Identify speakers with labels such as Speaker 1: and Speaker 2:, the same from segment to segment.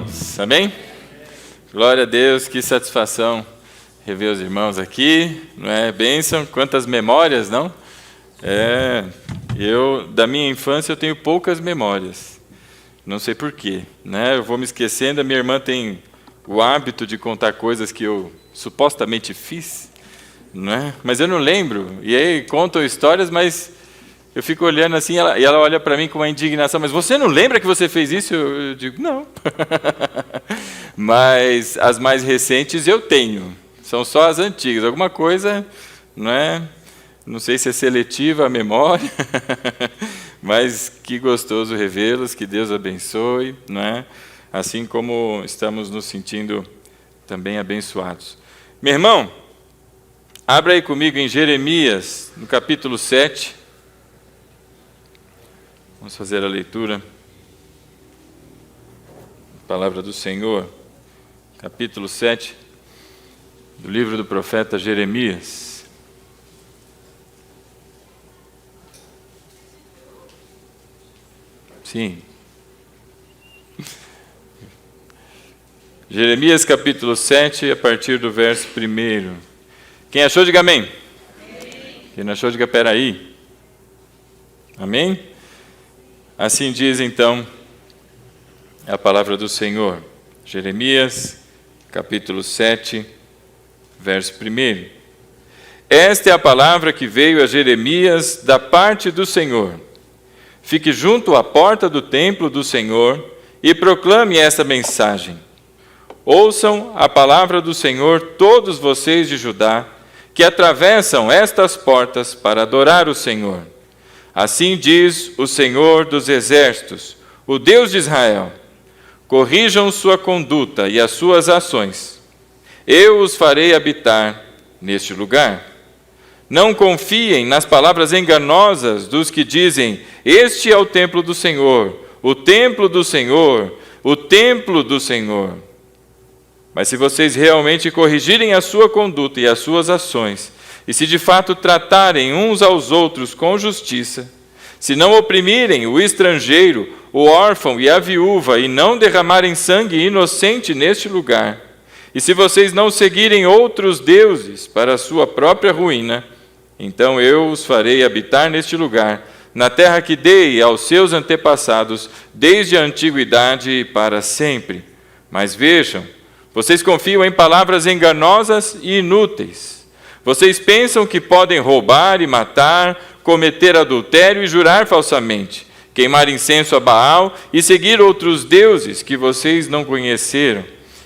Speaker 1: irmãos? Amém? Glória a Deus, que satisfação rever os irmãos aqui, não é? Bênção, quantas memórias, não? Da minha infância eu tenho poucas memórias, não sei porquê, né? Eu vou me esquecendo, a minha irmã tem o hábito de contar coisas que eu supostamente fiz, não é? Mas eu não lembro, e aí contam histórias, mas eu fico olhando assim, e ela olha para mim com uma indignação, mas você não lembra que você fez isso? Eu digo, não. Mas as mais recentes eu tenho, são só as antigas. Alguma coisa, não é? Não sei se é seletiva a memória, mas que gostoso revê-los, que Deus abençoe, não é? Assim como estamos nos sentindo também abençoados. Meu irmão, abra aí comigo em Jeremias, no capítulo 7. Vamos fazer a leitura. Palavra do Senhor, capítulo 7, do livro do profeta Jeremias. Sim. Jeremias, capítulo 7, a partir do verso 1. Quem achou, diga amém. Amém. Quem não achou, diga peraí. Amém? Assim diz, então, a palavra do Senhor. Jeremias, capítulo 7, verso 1. Esta é a palavra que veio a Jeremias da parte do Senhor. Fique junto à porta do templo do Senhor e proclame esta mensagem. Ouçam a palavra do Senhor todos vocês de Judá, que atravessam estas portas para adorar o Senhor. Assim diz o Senhor dos Exércitos, o Deus de Israel: corrijam sua conduta e as suas ações. Eu os farei habitar neste lugar. Não confiem nas palavras enganosas dos que dizem: este é o templo do Senhor, o templo do Senhor, o templo do Senhor. Mas se vocês realmente corrigirem a sua conduta e as suas ações, e se de fato tratarem uns aos outros com justiça, se não oprimirem o estrangeiro, o órfão e a viúva, e não derramarem sangue inocente neste lugar, e se vocês não seguirem outros deuses para a sua própria ruína, então eu os farei habitar neste lugar, na terra que dei aos seus antepassados, desde a antiguidade e para sempre. Mas vejam, vocês confiam em palavras enganosas e inúteis. Vocês pensam que podem roubar e matar, cometer adultério e jurar falsamente, queimar incenso a Baal e seguir outros deuses que vocês não conheceram,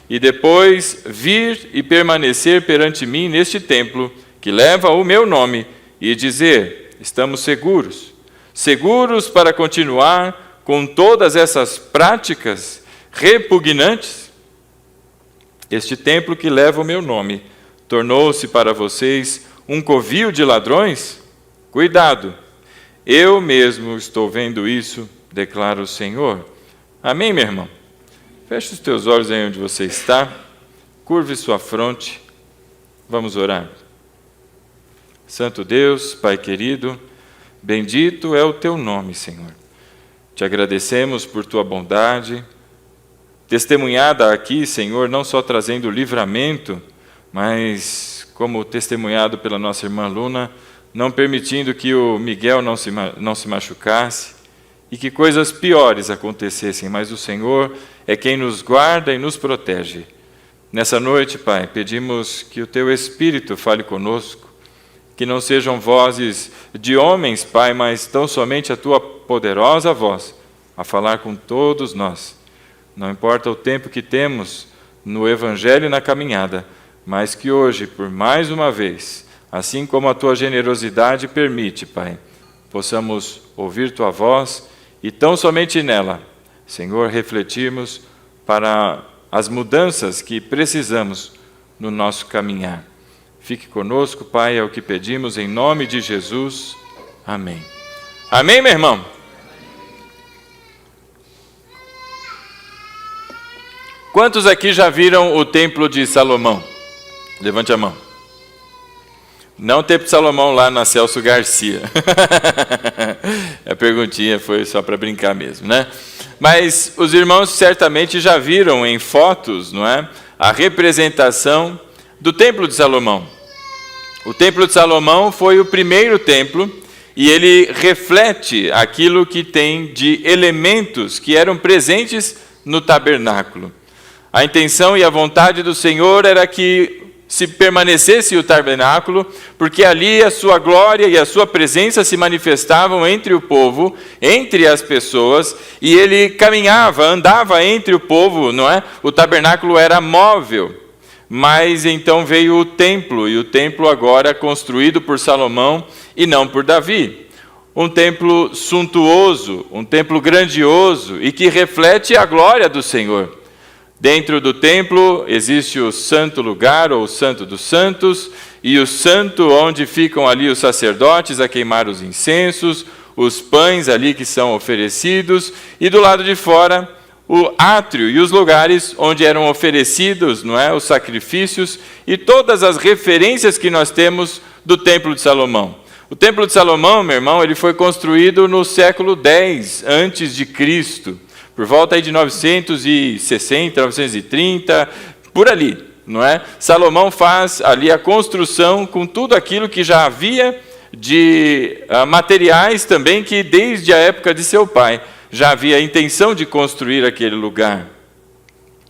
Speaker 1: e depois vir e permanecer perante mim neste templo, que leva o meu nome, e dizer: estamos seguros, seguros para continuar com todas essas práticas repugnantes? Este templo que leva o meu nome tornou-se para vocês um covil de ladrões? Cuidado, eu mesmo estou vendo isso, declara o Senhor. Amém, meu irmão? Feche os teus olhos aí onde você está, curve sua fronte, vamos orar. Santo Deus, Pai querido, bendito é o teu nome, Senhor. Te agradecemos por tua bondade, testemunhada aqui, Senhor, não só trazendo livramento, mas como testemunhado pela nossa irmã Luna, não permitindo que o Miguel não se machucasse e que coisas piores acontecessem, mas o Senhor é quem nos guarda e nos protege. Nessa noite, Pai, pedimos que o teu Espírito fale conosco, que não sejam vozes de homens, Pai, mas tão somente a tua poderosa voz a falar com todos nós. Não importa o tempo que temos no Evangelho e na caminhada, mas que hoje, por mais uma vez, assim como a tua generosidade permite, Pai, possamos ouvir tua voz e tão somente nela, Senhor, refletirmos para as mudanças que precisamos no nosso caminhar. Fique conosco, Pai, é o que pedimos em nome de Jesus. Amém. Amém, meu irmão? Quantos aqui já viram o Templo de Salomão? Levante a mão. Não o Templo de Salomão lá na Celso Garcia. A perguntinha foi só para brincar mesmo, né? Mas os irmãos certamente já viram em fotos, não é? A representação do Templo de Salomão. O Templo de Salomão foi o primeiro templo e ele reflete aquilo que tem de elementos que eram presentes no tabernáculo. A intenção e a vontade do Senhor era que se permanecesse o tabernáculo, porque ali a sua glória e a sua presença se manifestavam entre o povo, entre as pessoas, e ele caminhava, andava entre o povo, não é? O tabernáculo era móvel, mas então veio o templo, e o templo agora construído por Salomão e não por Davi. Um templo suntuoso, um templo grandioso e que reflete a glória do Senhor. Dentro do templo existe o santo lugar, ou o santo dos santos, e o santo onde ficam ali os sacerdotes a queimar os incensos, os pães ali que são oferecidos, e do lado de fora o átrio e os lugares onde eram oferecidos, não é, os sacrifícios e todas as referências que nós temos do Templo de Salomão. O Templo de Salomão, meu irmão, ele foi construído no século X antes de Cristo. Por volta aí de 960, 930, por ali, não é? Salomão faz ali a construção com tudo aquilo que já havia de materiais também que desde a época de seu pai já havia a intenção de construir aquele lugar.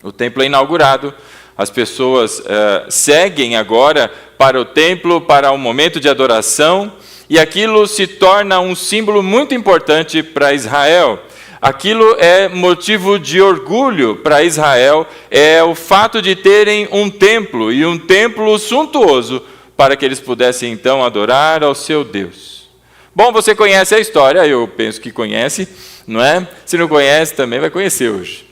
Speaker 1: O templo é inaugurado, as pessoas seguem agora para o templo, para um momento de adoração, e aquilo se torna um símbolo muito importante para Israel. Aquilo é motivo de orgulho para Israel, é o fato de terem um templo, e um templo suntuoso, para que eles pudessem então adorar ao seu Deus. Bom, você conhece a história, eu penso que conhece, não é? Se não conhece, também vai conhecer hoje.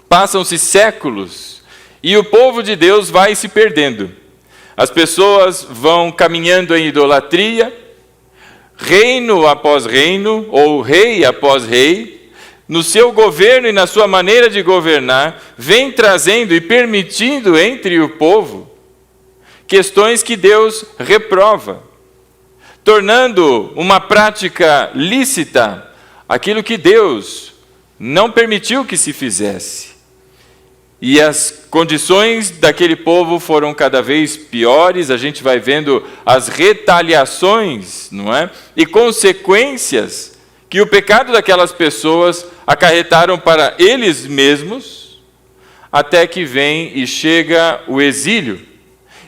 Speaker 1: Passam-se séculos, e o povo de Deus vai se perdendo. As pessoas vão caminhando em idolatria, reino após reino, ou rei após rei, no seu governo e na sua maneira de governar, vem trazendo e permitindo entre o povo questões que Deus reprova, tornando uma prática lícita aquilo que Deus não permitiu que se fizesse. E as condições daquele povo foram cada vez piores, a gente vai vendo as retaliações, não é? E consequências que o pecado daquelas pessoas acarretaram para eles mesmos, até que vem e chega o exílio.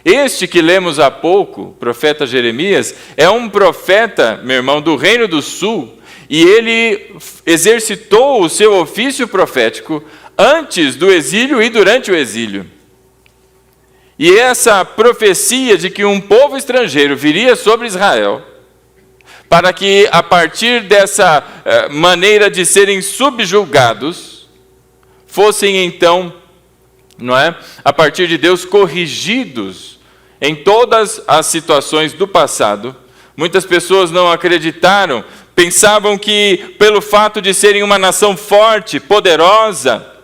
Speaker 1: Este que lemos há pouco, o profeta Jeremias, é um profeta, meu irmão, do Reino do Sul, e ele exercitou o seu ofício profético antes do exílio e durante o exílio. E essa profecia de que um povo estrangeiro viria sobre Israel, para que a partir dessa maneira de serem subjugados, fossem então, não é, a partir de Deus corrigidos em todas as situações do passado. Muitas pessoas não acreditaram, pensavam que pelo fato de serem uma nação forte, poderosa,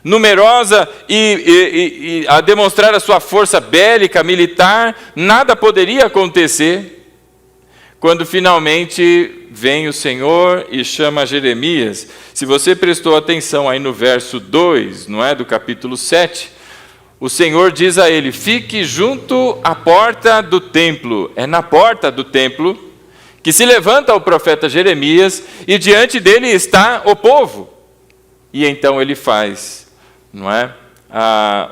Speaker 1: numerosa e a demonstrar a sua força bélica, militar, nada poderia acontecer. Quando finalmente vem o Senhor e chama Jeremias, se você prestou atenção aí no verso 2, não é, do capítulo 7, o Senhor diz a ele: fique junto à porta do templo. É na porta do templo que se levanta o profeta Jeremias e diante dele está o povo. E então ele faz, não é,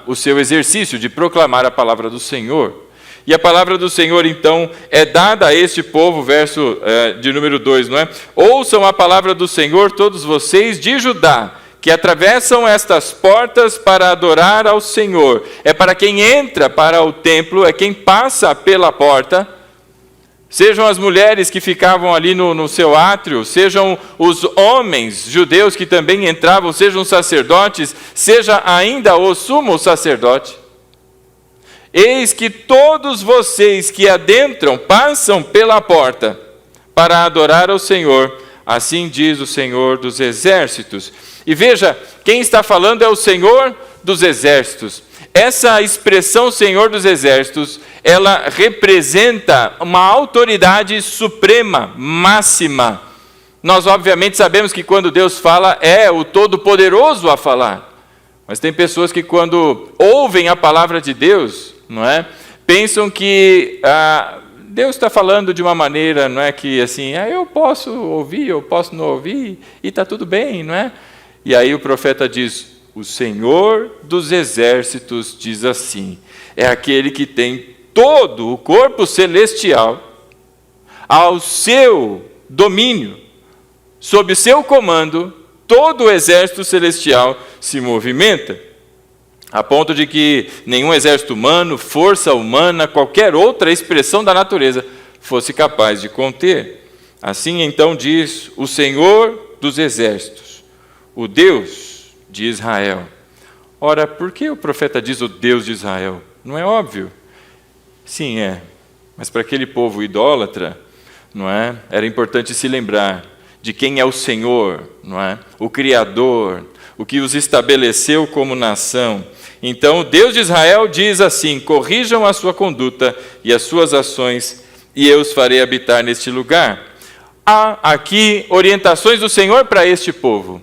Speaker 1: o seu exercício de proclamar a palavra do Senhor. E a palavra do Senhor, então, é dada a este povo, verso de número 2, não é? Ouçam a palavra do Senhor, todos vocês de Judá, que atravessam estas portas para adorar ao Senhor. É para quem entra para o templo, é quem passa pela porta. Sejam as mulheres que ficavam ali no seu átrio, sejam os homens judeus que também entravam, sejam os sacerdotes, seja ainda o sumo sacerdote. Eis que todos vocês que adentram passam pela porta para adorar ao Senhor, assim diz o Senhor dos Exércitos. E veja, quem está falando é o Senhor dos Exércitos. Essa expressão Senhor dos Exércitos, ela representa uma autoridade suprema, máxima, Nós obviamente sabemos que quando Deus fala, é o Todo-Poderoso a falar. Mas tem pessoas que quando ouvem a palavra de Deus, não é? Pensam que Deus está falando de uma maneira, não é que assim, eu posso ouvir, eu posso não ouvir, e está tudo bem, não é? E aí o profeta diz, o Senhor dos exércitos diz assim, é aquele que tem todo o corpo celestial ao seu domínio, sob seu comando, todo o exército celestial se movimenta, a ponto de que nenhum exército humano, força humana, qualquer outra expressão da natureza fosse capaz de conter. Assim então diz o Senhor dos exércitos, o Deus de Israel. Ora, por que o profeta diz o Deus de Israel? Não é óbvio? Sim, é. Mas para aquele povo idólatra, não é? Era importante se lembrar de quem é o Senhor, não é? O Criador, o que os estabeleceu como nação. Então, o Deus de Israel diz assim, corrijam a sua conduta e as suas ações, e eu os farei habitar neste lugar. Há aqui orientações do Senhor para este povo.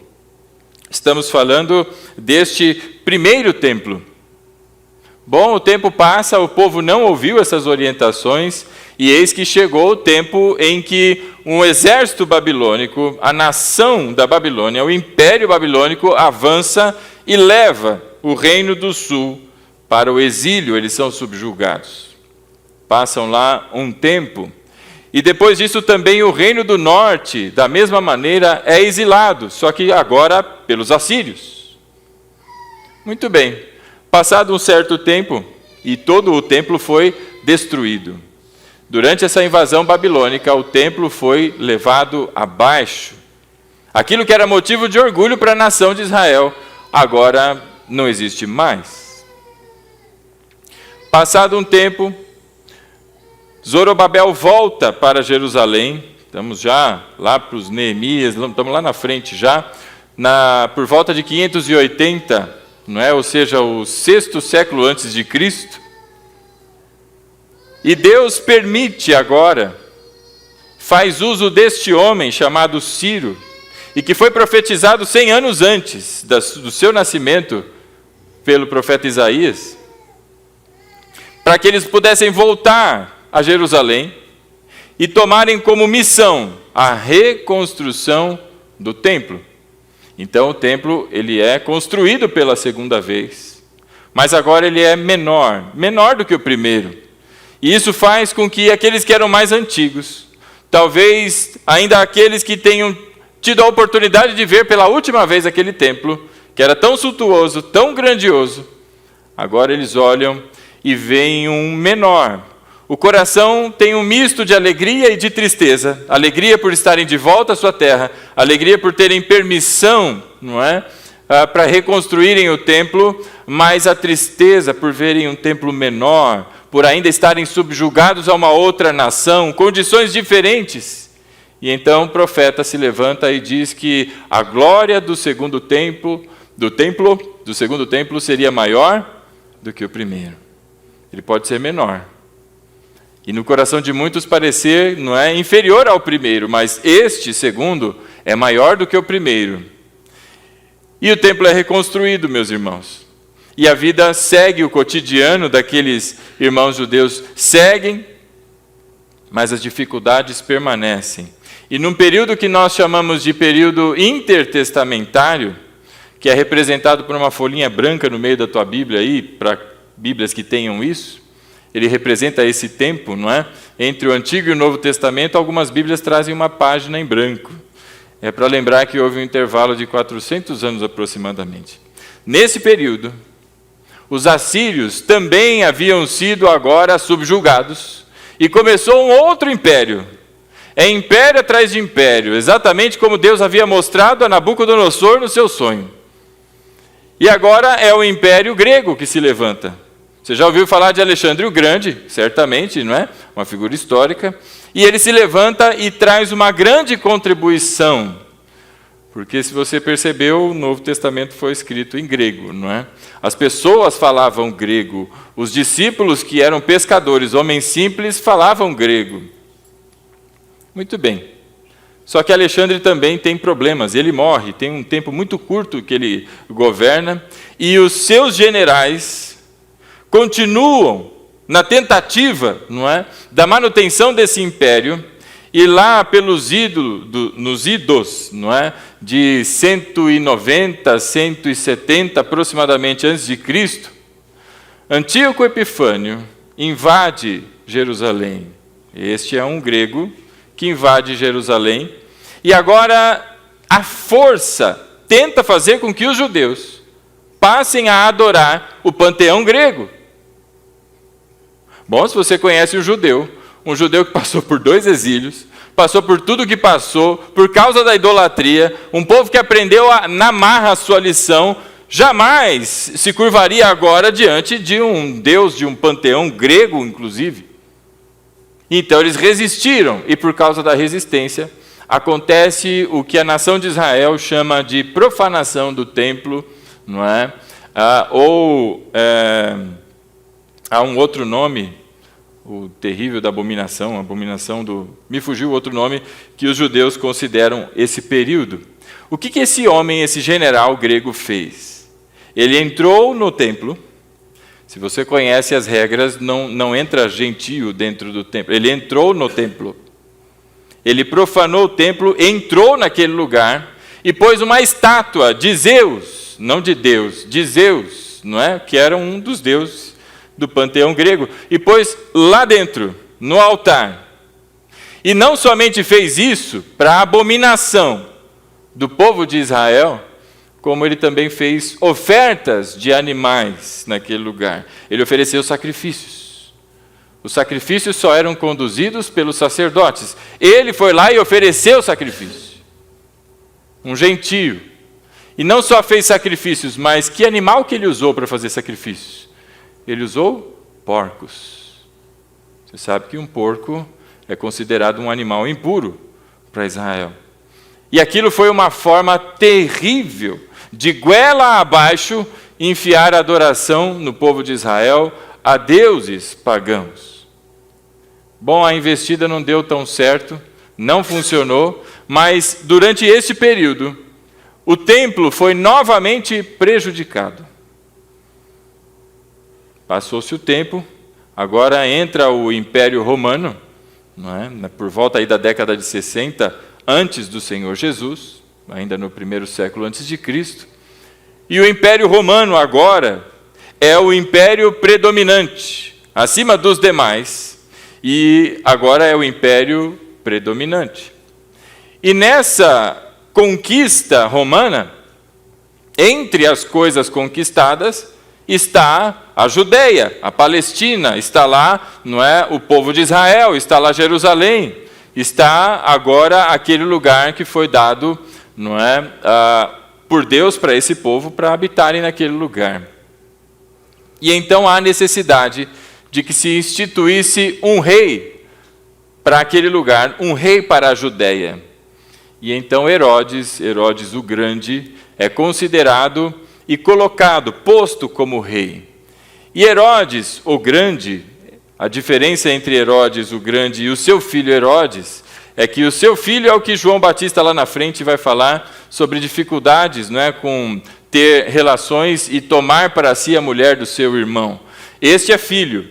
Speaker 1: Estamos falando deste primeiro templo. Bom, o tempo passa, o povo não ouviu essas orientações, e eis que chegou o tempo em que um exército babilônico, a nação da Babilônia, o império babilônico, avança e leva o reino do sul para o exílio, eles são subjugados. Passam lá um tempo, e depois disso também o reino do norte, da mesma maneira, é exilado, só que agora pelos assírios. Muito bem, passado um certo tempo, e todo o templo foi destruído. Durante essa invasão babilônica, o templo foi levado abaixo. Aquilo que era motivo de orgulho para a nação de Israel, agora não existe mais. Passado um tempo, Zorobabel volta para Jerusalém. Estamos já lá para os Neemias, estamos lá na frente já, por volta de 580, não é? Ou seja, o 6º século antes de Cristo. E Deus permite agora, faz uso deste homem chamado Ciro, e que foi profetizado 100 anos antes do seu nascimento pelo profeta Isaías, para que eles pudessem voltar a Jerusalém e tomarem como missão a reconstrução do templo. Então o templo ele é construído pela segunda vez, mas agora ele é menor do que o primeiro. E isso faz com que aqueles que eram mais antigos, talvez ainda aqueles que tenham tido a oportunidade de ver pela última vez aquele templo, que era tão suntuoso, tão grandioso, agora eles olham e veem um menor. O coração tem um misto de alegria e de tristeza. Alegria por estarem de volta à sua terra, alegria por terem permissão, não é? Para reconstruírem o templo, mas a tristeza por verem um templo menor, por ainda estarem subjugados a uma outra nação, condições diferentes. E então o profeta se levanta e diz que a glória do segundo templo seria maior do que o primeiro. Ele pode ser menor. E no coração de muitos parecer, não é, inferior ao primeiro, mas este segundo é maior do que o primeiro. E o templo é reconstruído, meus irmãos. E a vida segue, o cotidiano daqueles irmãos judeus seguem, mas as dificuldades permanecem. E num período que nós chamamos de período intertestamentário, que é representado por uma folhinha branca no meio da tua Bíblia aí, para Bíblias que tenham isso, ele representa esse tempo, não é? Entre o Antigo e o Novo Testamento, algumas Bíblias trazem uma página em branco. É para lembrar que houve um intervalo de 400 anos aproximadamente. Nesse período, os assírios também haviam sido agora subjugados, e começou um outro império. É império atrás de império, exatamente como Deus havia mostrado a Nabucodonosor no seu sonho. E agora é o império grego que se levanta. Você já ouviu falar de Alexandre o Grande, certamente, não é? Uma figura histórica. E ele se levanta e traz uma grande contribuição. Porque se você percebeu, o Novo Testamento foi escrito em grego, não é? As pessoas falavam grego. Os discípulos que eram pescadores, homens simples, falavam grego. Muito bem. Só que Alexandre também tem problemas, ele morre, tem um tempo muito curto que ele governa, e os seus generais continuam na tentativa, não é, da manutenção desse império, e lá pelos nos idos, não é, de 190, 170 aproximadamente antes de Cristo, Antíoco Epifânio invade Jerusalém. Este é um grego que invade Jerusalém, e agora a força tenta fazer com que os judeus passem a adorar o panteão grego. Bom, se você conhece um judeu que passou por 2 exílios, passou por tudo que passou, por causa da idolatria, um povo que aprendeu na marra a sua lição, jamais se curvaria agora diante de um deus, de um panteão grego, inclusive. Então eles resistiram, e por causa da resistência, acontece o que a nação de Israel chama de profanação do templo, não é? Há um outro nome, o terrível da abominação, me fugiu o outro nome, que os judeus consideram esse período. O que esse homem, esse general grego fez? Ele entrou no templo. Se você conhece as regras, não entra gentio dentro do templo. Ele entrou no templo. Ele profanou o templo, entrou naquele lugar e pôs uma estátua de Zeus, não de Deus, de Zeus, não é? Que era um dos deuses do panteão grego, e pôs lá dentro, no altar. E não somente fez isso para a abominação do povo de Israel, como ele também fez ofertas de animais naquele lugar. Ele ofereceu sacrifícios. Os sacrifícios só eram conduzidos pelos sacerdotes. Ele foi lá e ofereceu sacrifício. Um gentio. E não só fez sacrifícios, mas que animal que ele usou para fazer sacrifícios? Ele usou porcos. Você sabe que um porco é considerado um animal impuro para Israel. E aquilo foi uma forma terrível de goela abaixo enfiar a adoração no povo de Israel a deuses pagãos. Bom, a investida não deu tão certo, não funcionou, mas durante esse período, o templo foi novamente prejudicado. Passou-se o tempo, agora entra o Império Romano, não é? Por volta aí da década de 60, antes do Senhor Jesus, ainda no 1º século antes de Cristo, e o Império Romano agora é o império predominante, acima dos demais, e agora é o império predominante. E nessa conquista romana, entre as coisas conquistadas, está a Judeia, a Palestina, está lá, não é, o povo de Israel, está lá Jerusalém, está agora aquele lugar que foi dado, não é, por Deus para esse povo para habitarem naquele lugar. E então há necessidade de que se instituísse um rei para aquele lugar, um rei para a Judeia. E então Herodes o Grande, é considerado e colocado, posto como rei. E Herodes o Grande, a diferença entre Herodes o Grande e o seu filho Herodes, é que o seu filho é o que João Batista lá na frente vai falar sobre dificuldades, não é, com ter relações e tomar para si a mulher do seu irmão. Este é filho.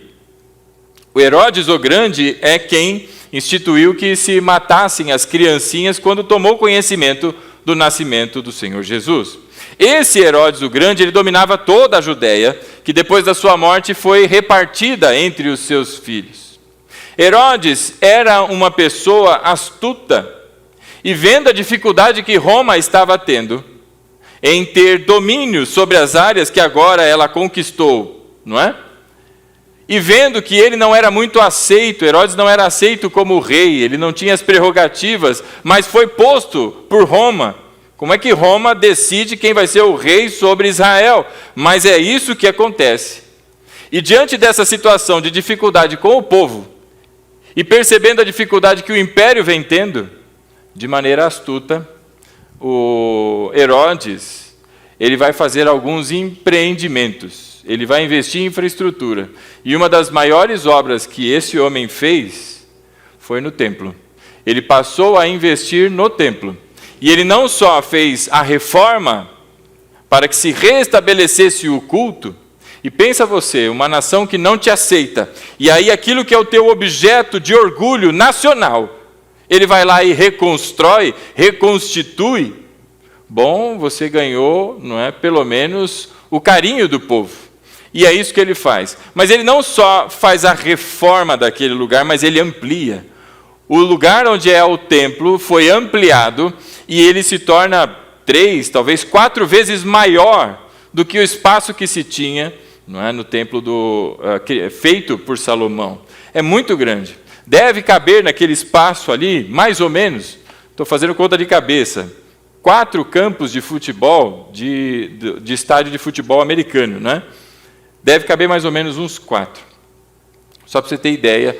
Speaker 1: O Herodes o Grande é quem instituiu que se matassem as criancinhas quando tomou conhecimento do nascimento do Senhor Jesus. Esse Herodes o Grande, ele dominava toda a Judéia, que depois da sua morte foi repartida entre os seus filhos. Herodes era uma pessoa astuta, e vendo a dificuldade que Roma estava tendo em ter domínio sobre as áreas que agora ela conquistou, não é? E vendo que ele não era muito aceito, Herodes não era aceito como rei, ele não tinha as prerrogativas, mas foi posto por Roma. Como é que Roma decide quem vai ser o rei sobre Israel? Mas é isso que acontece. E diante dessa situação de dificuldade com o povo, e percebendo a dificuldade que o império vem tendo, de maneira astuta, o Herodes, ele vai fazer alguns empreendimentos, ele vai investir em infraestrutura. E uma das maiores obras que esse homem fez foi no templo. ele passou a investir no templo. E ele não só fez a reforma para que se restabelecesse o culto, e pensa você, uma nação que não te aceita, e aí aquilo que é o teu objeto de orgulho nacional, ele vai lá e reconstrói, reconstitui. Bom, você ganhou, não é, pelo menos o carinho do povo. E é isso que ele faz. Mas ele não só faz a reforma daquele lugar, mas ele amplia. O lugar onde é o templo foi ampliado e ele se torna 3, talvez 4 vezes maior do que o espaço que se tinha, não é, no templo feito por Salomão. É muito grande. Deve caber naquele espaço ali, mais ou menos, estou fazendo conta de cabeça, 4 campos de futebol, de estádio de futebol americano, né? Deve caber mais ou menos uns 4. Só para você ter ideia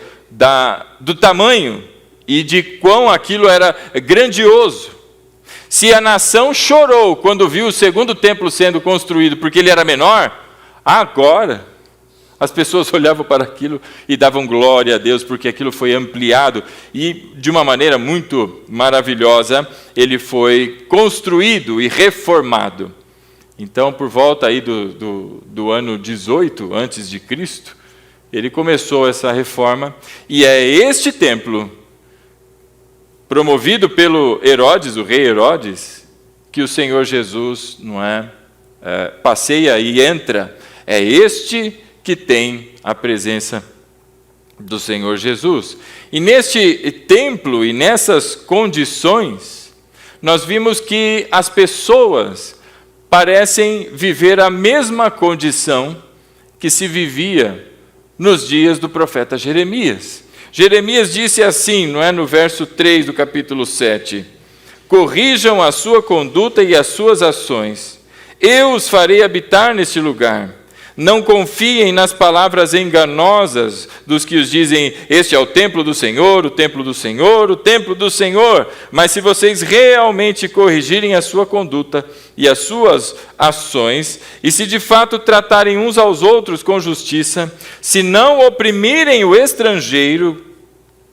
Speaker 1: do tamanho e de quão aquilo era grandioso. Se a nação chorou quando viu o segundo templo sendo construído porque ele era menor, agora as pessoas olhavam para aquilo e davam glória a Deus porque aquilo foi ampliado e de uma maneira muito maravilhosa ele foi construído e reformado. Então, por volta aí do ano 18 antes de Cristo, ele começou essa reforma e é este templo promovido pelo Herodes, o rei Herodes, que o Senhor Jesus, não passeia e entra. É este que tem a presença do Senhor Jesus. E neste templo e nessas condições, nós vimos que as pessoas parecem viver a mesma condição que se vivia nos dias do profeta Jeremias. Jeremias disse assim, não é, no verso 3 do capítulo 7, corrijam a sua conduta e as suas ações, eu os farei habitar neste lugar. Não confiem nas palavras enganosas dos que os dizem, este é o templo do Senhor, o templo do Senhor, o templo do Senhor. Mas se vocês realmente corrigirem a sua conduta e as suas ações, e se de fato tratarem uns aos outros com justiça, se não oprimirem o estrangeiro,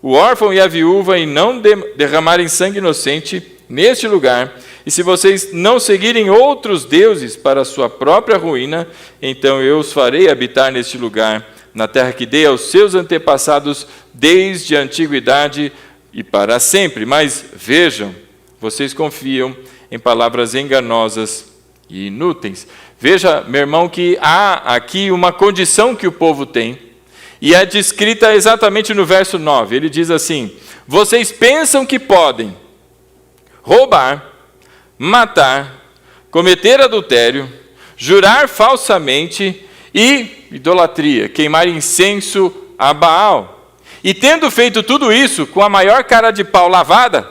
Speaker 1: o órfão e a viúva, e não derramarem sangue inocente neste lugar, e se vocês não seguirem outros deuses para a sua própria ruína, então eu os farei habitar neste lugar, na terra que dei aos seus antepassados desde a antiguidade e para sempre. Mas vejam, vocês confiam em palavras enganosas e inúteis. Veja, meu irmão, que há aqui uma condição que o povo tem, e é descrita exatamente no verso 9. Ele diz assim, vocês pensam que podem roubar, matar, cometer adultério, jurar falsamente e idolatria, queimar incenso a Baal. E tendo feito tudo isso com a maior cara de pau lavada,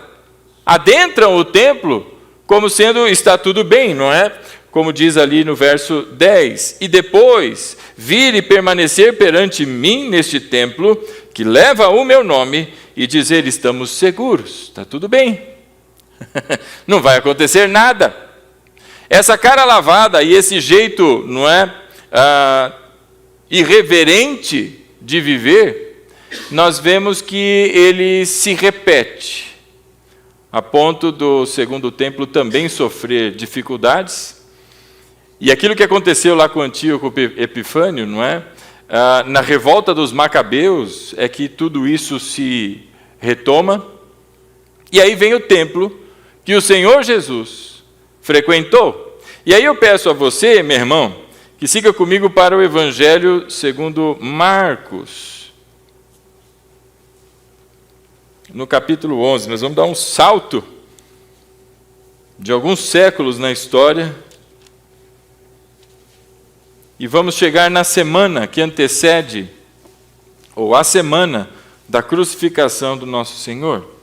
Speaker 1: adentram o templo como sendo está tudo bem, não é? Como diz ali no verso 10, e depois vir e permanecer perante mim neste templo, que leva o meu nome, e dizer estamos seguros, está tudo bem. Não vai acontecer nada. Essa cara lavada e esse jeito, não é, irreverente de viver, nós vemos que ele se repete, a ponto do segundo templo também sofrer dificuldades. E aquilo que aconteceu lá com Antíoco Epifânio, não é? Na revolta dos Macabeus, é que tudo isso se retoma. E aí vem o templo que o Senhor Jesus frequentou. E aí eu peço a você, meu irmão, que siga comigo para o Evangelho segundo Marcos. No capítulo 11, nós vamos dar um salto de alguns séculos na história e vamos chegar na semana que antecede, ou a semana da crucificação do nosso Senhor.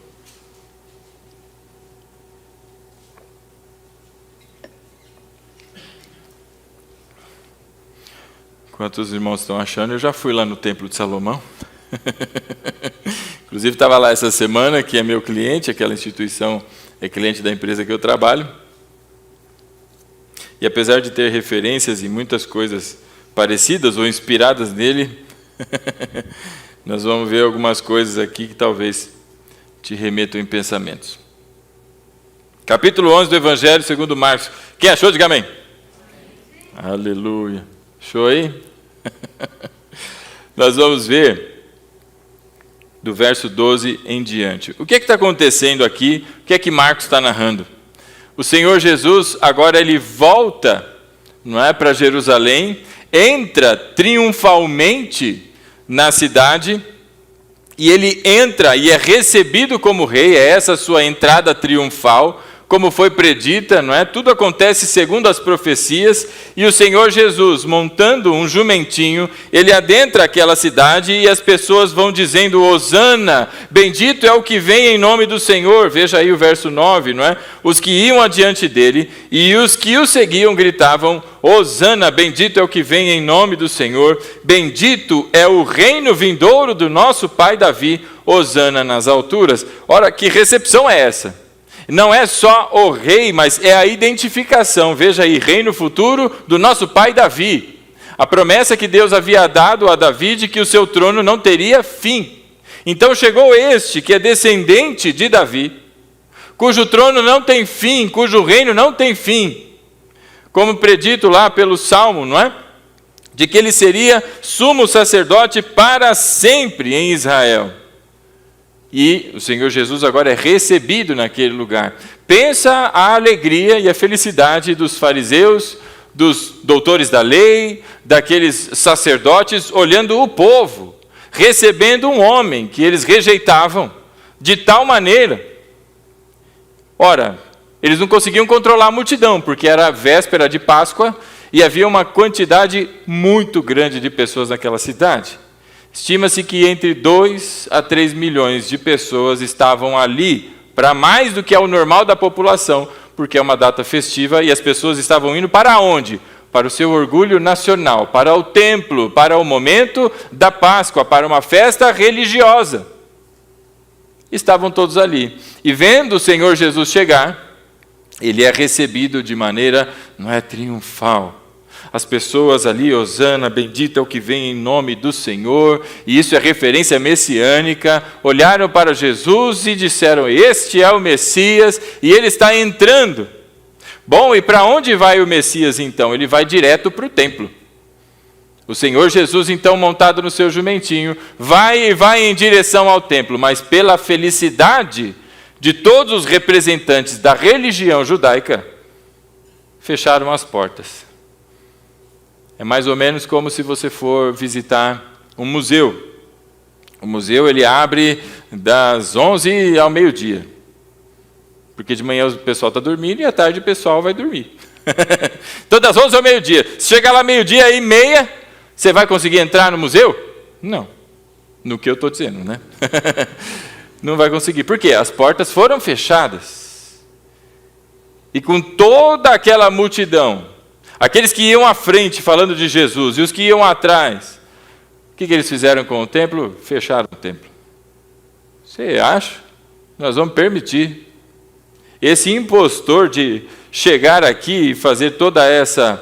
Speaker 1: Enquanto os irmãos estão achando, eu já fui lá no Templo de Salomão. Inclusive estava lá essa semana, que é meu cliente, aquela instituição é cliente da empresa que eu trabalho. E apesar de ter referências e muitas coisas parecidas ou inspiradas nele, nós vamos ver algumas coisas aqui que talvez te remeto em pensamentos. Capítulo 11 do Evangelho segundo Marcos. Quem achou, diga amém. Aleluia. Achou aí? Nós vamos ver do verso 12 em diante. O que está acontecendo aqui? O que é que Marcos está narrando? O Senhor Jesus, agora ele volta, não é, para Jerusalém, entra triunfalmente na cidade, e ele entra e é recebido como rei, é essa a sua entrada triunfal, como foi predita, não é? Tudo acontece segundo as profecias, e o Senhor Jesus, montando um jumentinho, ele adentra aquela cidade e as pessoas vão dizendo, Hosana, bendito é o que vem em nome do Senhor. Veja aí o verso 9, não é? Os que iam adiante dele e os que o seguiam gritavam, Hosana, bendito é o que vem em nome do Senhor, bendito é o reino vindouro do nosso pai Davi, Hosana nas alturas. Ora, que recepção é essa? Não é só o rei, mas é a identificação. Veja aí, reino futuro do nosso pai Davi. A promessa que Deus havia dado a Davi de que o seu trono não teria fim. Então chegou este, que é descendente de Davi, cujo trono não tem fim, cujo reino não tem fim. Como predito lá pelo Salmo, não é? De que ele seria sumo sacerdote para sempre em Israel. E o Senhor Jesus agora é recebido naquele lugar. Pensa a alegria e a felicidade dos fariseus, dos doutores da lei, daqueles sacerdotes, olhando o povo, recebendo um homem que eles rejeitavam de tal maneira. Ora, eles não conseguiam controlar a multidão, porque era a véspera de Páscoa e havia uma quantidade muito grande de pessoas naquela cidade. Estima-se que entre 2 a 3 milhões de pessoas estavam ali, para mais do que é o normal da população, porque é uma data festiva e as pessoas estavam indo para onde? Para o seu orgulho nacional, para o templo, para o momento da Páscoa, para uma festa religiosa. Estavam todos ali. E vendo o Senhor Jesus chegar, ele é recebido de maneira, não é triunfal. As pessoas ali, Hosana, bendito é o que vem em nome do Senhor, e isso é referência messiânica, olharam para Jesus e disseram, este é o Messias, e ele está entrando. Bom, e para onde vai o Messias então? Ele vai direto para o templo. O Senhor Jesus, então, montado no seu jumentinho, vai em direção ao templo, mas pela felicidade de todos os representantes da religião judaica, fecharam as portas. É mais ou menos como se você for visitar um museu. O museu ele abre das 11 ao meio-dia. Porque de manhã o pessoal está dormindo e à tarde o pessoal vai dormir. Então das 11 ao meio-dia. Se chegar lá meio-dia e meia, você vai conseguir entrar no museu? Não. No que eu estou dizendo, né? Não vai conseguir. Por quê? As portas foram fechadas. E com toda aquela multidão, aqueles que iam à frente falando de Jesus e os que iam atrás, o que eles fizeram com o templo? Fecharam o templo. Você acha? Nós vamos permitir esse impostor de chegar aqui e fazer toda essa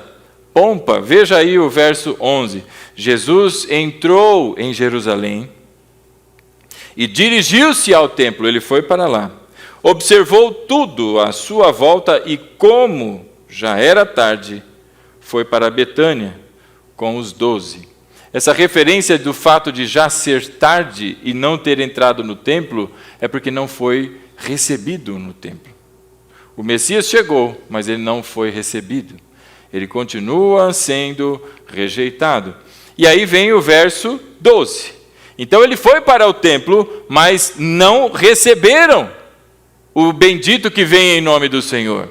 Speaker 1: pompa? Veja aí o verso 11. Jesus entrou em Jerusalém e dirigiu-se ao templo. Ele foi para lá. Observou tudo à sua volta e, como já era tarde, foi para Betânia com os 12. Essa referência do fato de já ser tarde e não ter entrado no templo é porque não foi recebido no templo. O Messias chegou, mas ele não foi recebido. Ele continua sendo rejeitado. E aí vem o verso 12. Então ele foi para o templo, mas não receberam o bendito que vem em nome do Senhor.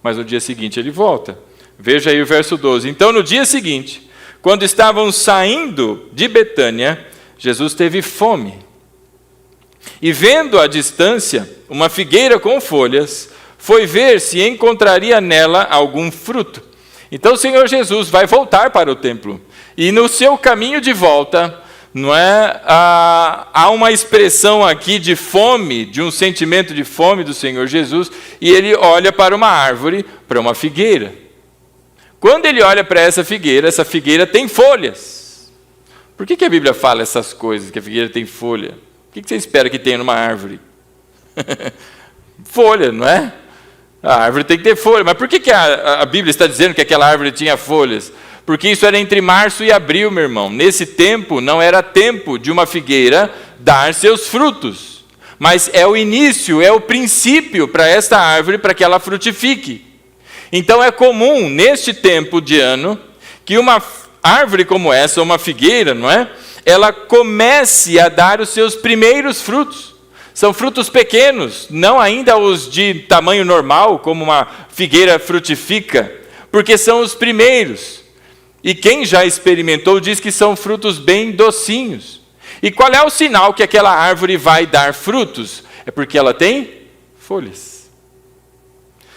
Speaker 1: Mas no dia seguinte ele volta. Veja aí o verso 12. Então, no dia seguinte, quando estavam saindo de Betânia, Jesus teve fome. E vendo à distância uma figueira com folhas, foi ver se encontraria nela algum fruto. Então, o Senhor Jesus vai voltar para o templo. E no seu caminho de volta, não é, há uma expressão aqui de fome, de um sentimento de fome do Senhor Jesus, e ele olha para uma árvore, para uma figueira. Quando ele olha para essa figueira tem folhas. Por que a Bíblia fala essas coisas, que a figueira tem folha? O que você espera que tenha numa árvore? Folha, não é? A árvore tem que ter folha. Mas por que a Bíblia está dizendo que aquela árvore tinha folhas? Porque isso era entre março e abril, meu irmão. Nesse tempo, não era tempo de uma figueira dar seus frutos. Mas é o início, é o princípio para esta árvore, para que ela frutifique. Então é comum, neste tempo de ano, que uma árvore como essa, uma figueira, não é? Ela comece a dar os seus primeiros frutos. São frutos pequenos, não ainda os de tamanho normal, como uma figueira frutifica, porque são os primeiros. E quem já experimentou diz que são frutos bem docinhos. E qual é o sinal que aquela árvore vai dar frutos? É porque ela tem folhas.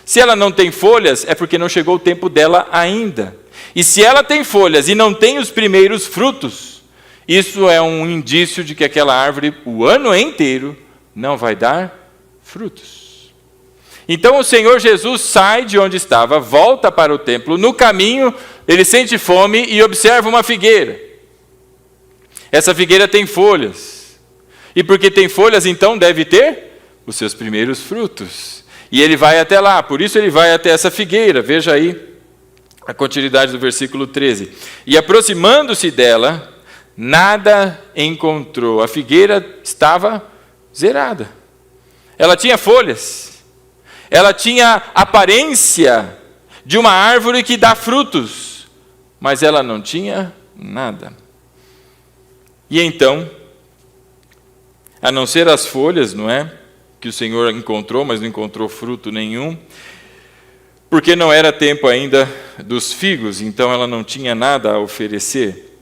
Speaker 1: Se ela não tem folhas, é porque não chegou o tempo dela ainda. E se ela tem folhas e não tem os primeiros frutos, isso é um indício de que aquela árvore, o ano inteiro, não vai dar frutos. Então o Senhor Jesus sai de onde estava, volta para o templo. No caminho, ele sente fome e observa uma figueira. Essa figueira tem folhas. E porque tem folhas, então deve ter os seus primeiros frutos. E ele vai até lá, por isso ele vai até essa figueira. Veja aí a continuidade do versículo 13. E aproximando-se dela, nada encontrou. A figueira estava zerada. Ela tinha folhas. Ela tinha aparência de uma árvore que dá frutos, mas ela não tinha nada. E então, a não ser as folhas, não é? Que o Senhor encontrou, mas não encontrou fruto nenhum, porque não era tempo ainda dos figos, então ela não tinha nada a oferecer.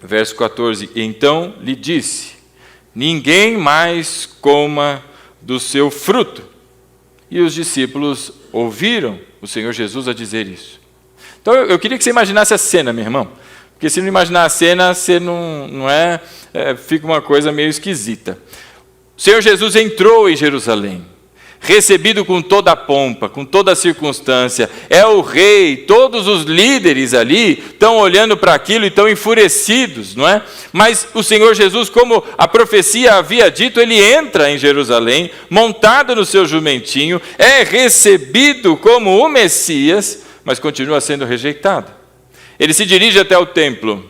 Speaker 1: Verso 14, então lhe disse, ninguém mais coma do seu fruto. E os discípulos ouviram o Senhor Jesus a dizer isso. Então eu queria que você imaginasse a cena, meu irmão. Porque se não imaginar a cena, você fica uma coisa meio esquisita. O Senhor Jesus entrou em Jerusalém, recebido com toda a pompa, com toda a circunstância. É o rei, todos os líderes ali estão olhando para aquilo e estão enfurecidos, não é? Mas o Senhor Jesus, como a profecia havia dito, ele entra em Jerusalém, montado no seu jumentinho, é recebido como o Messias, mas continua sendo rejeitado. Ele se dirige até o templo,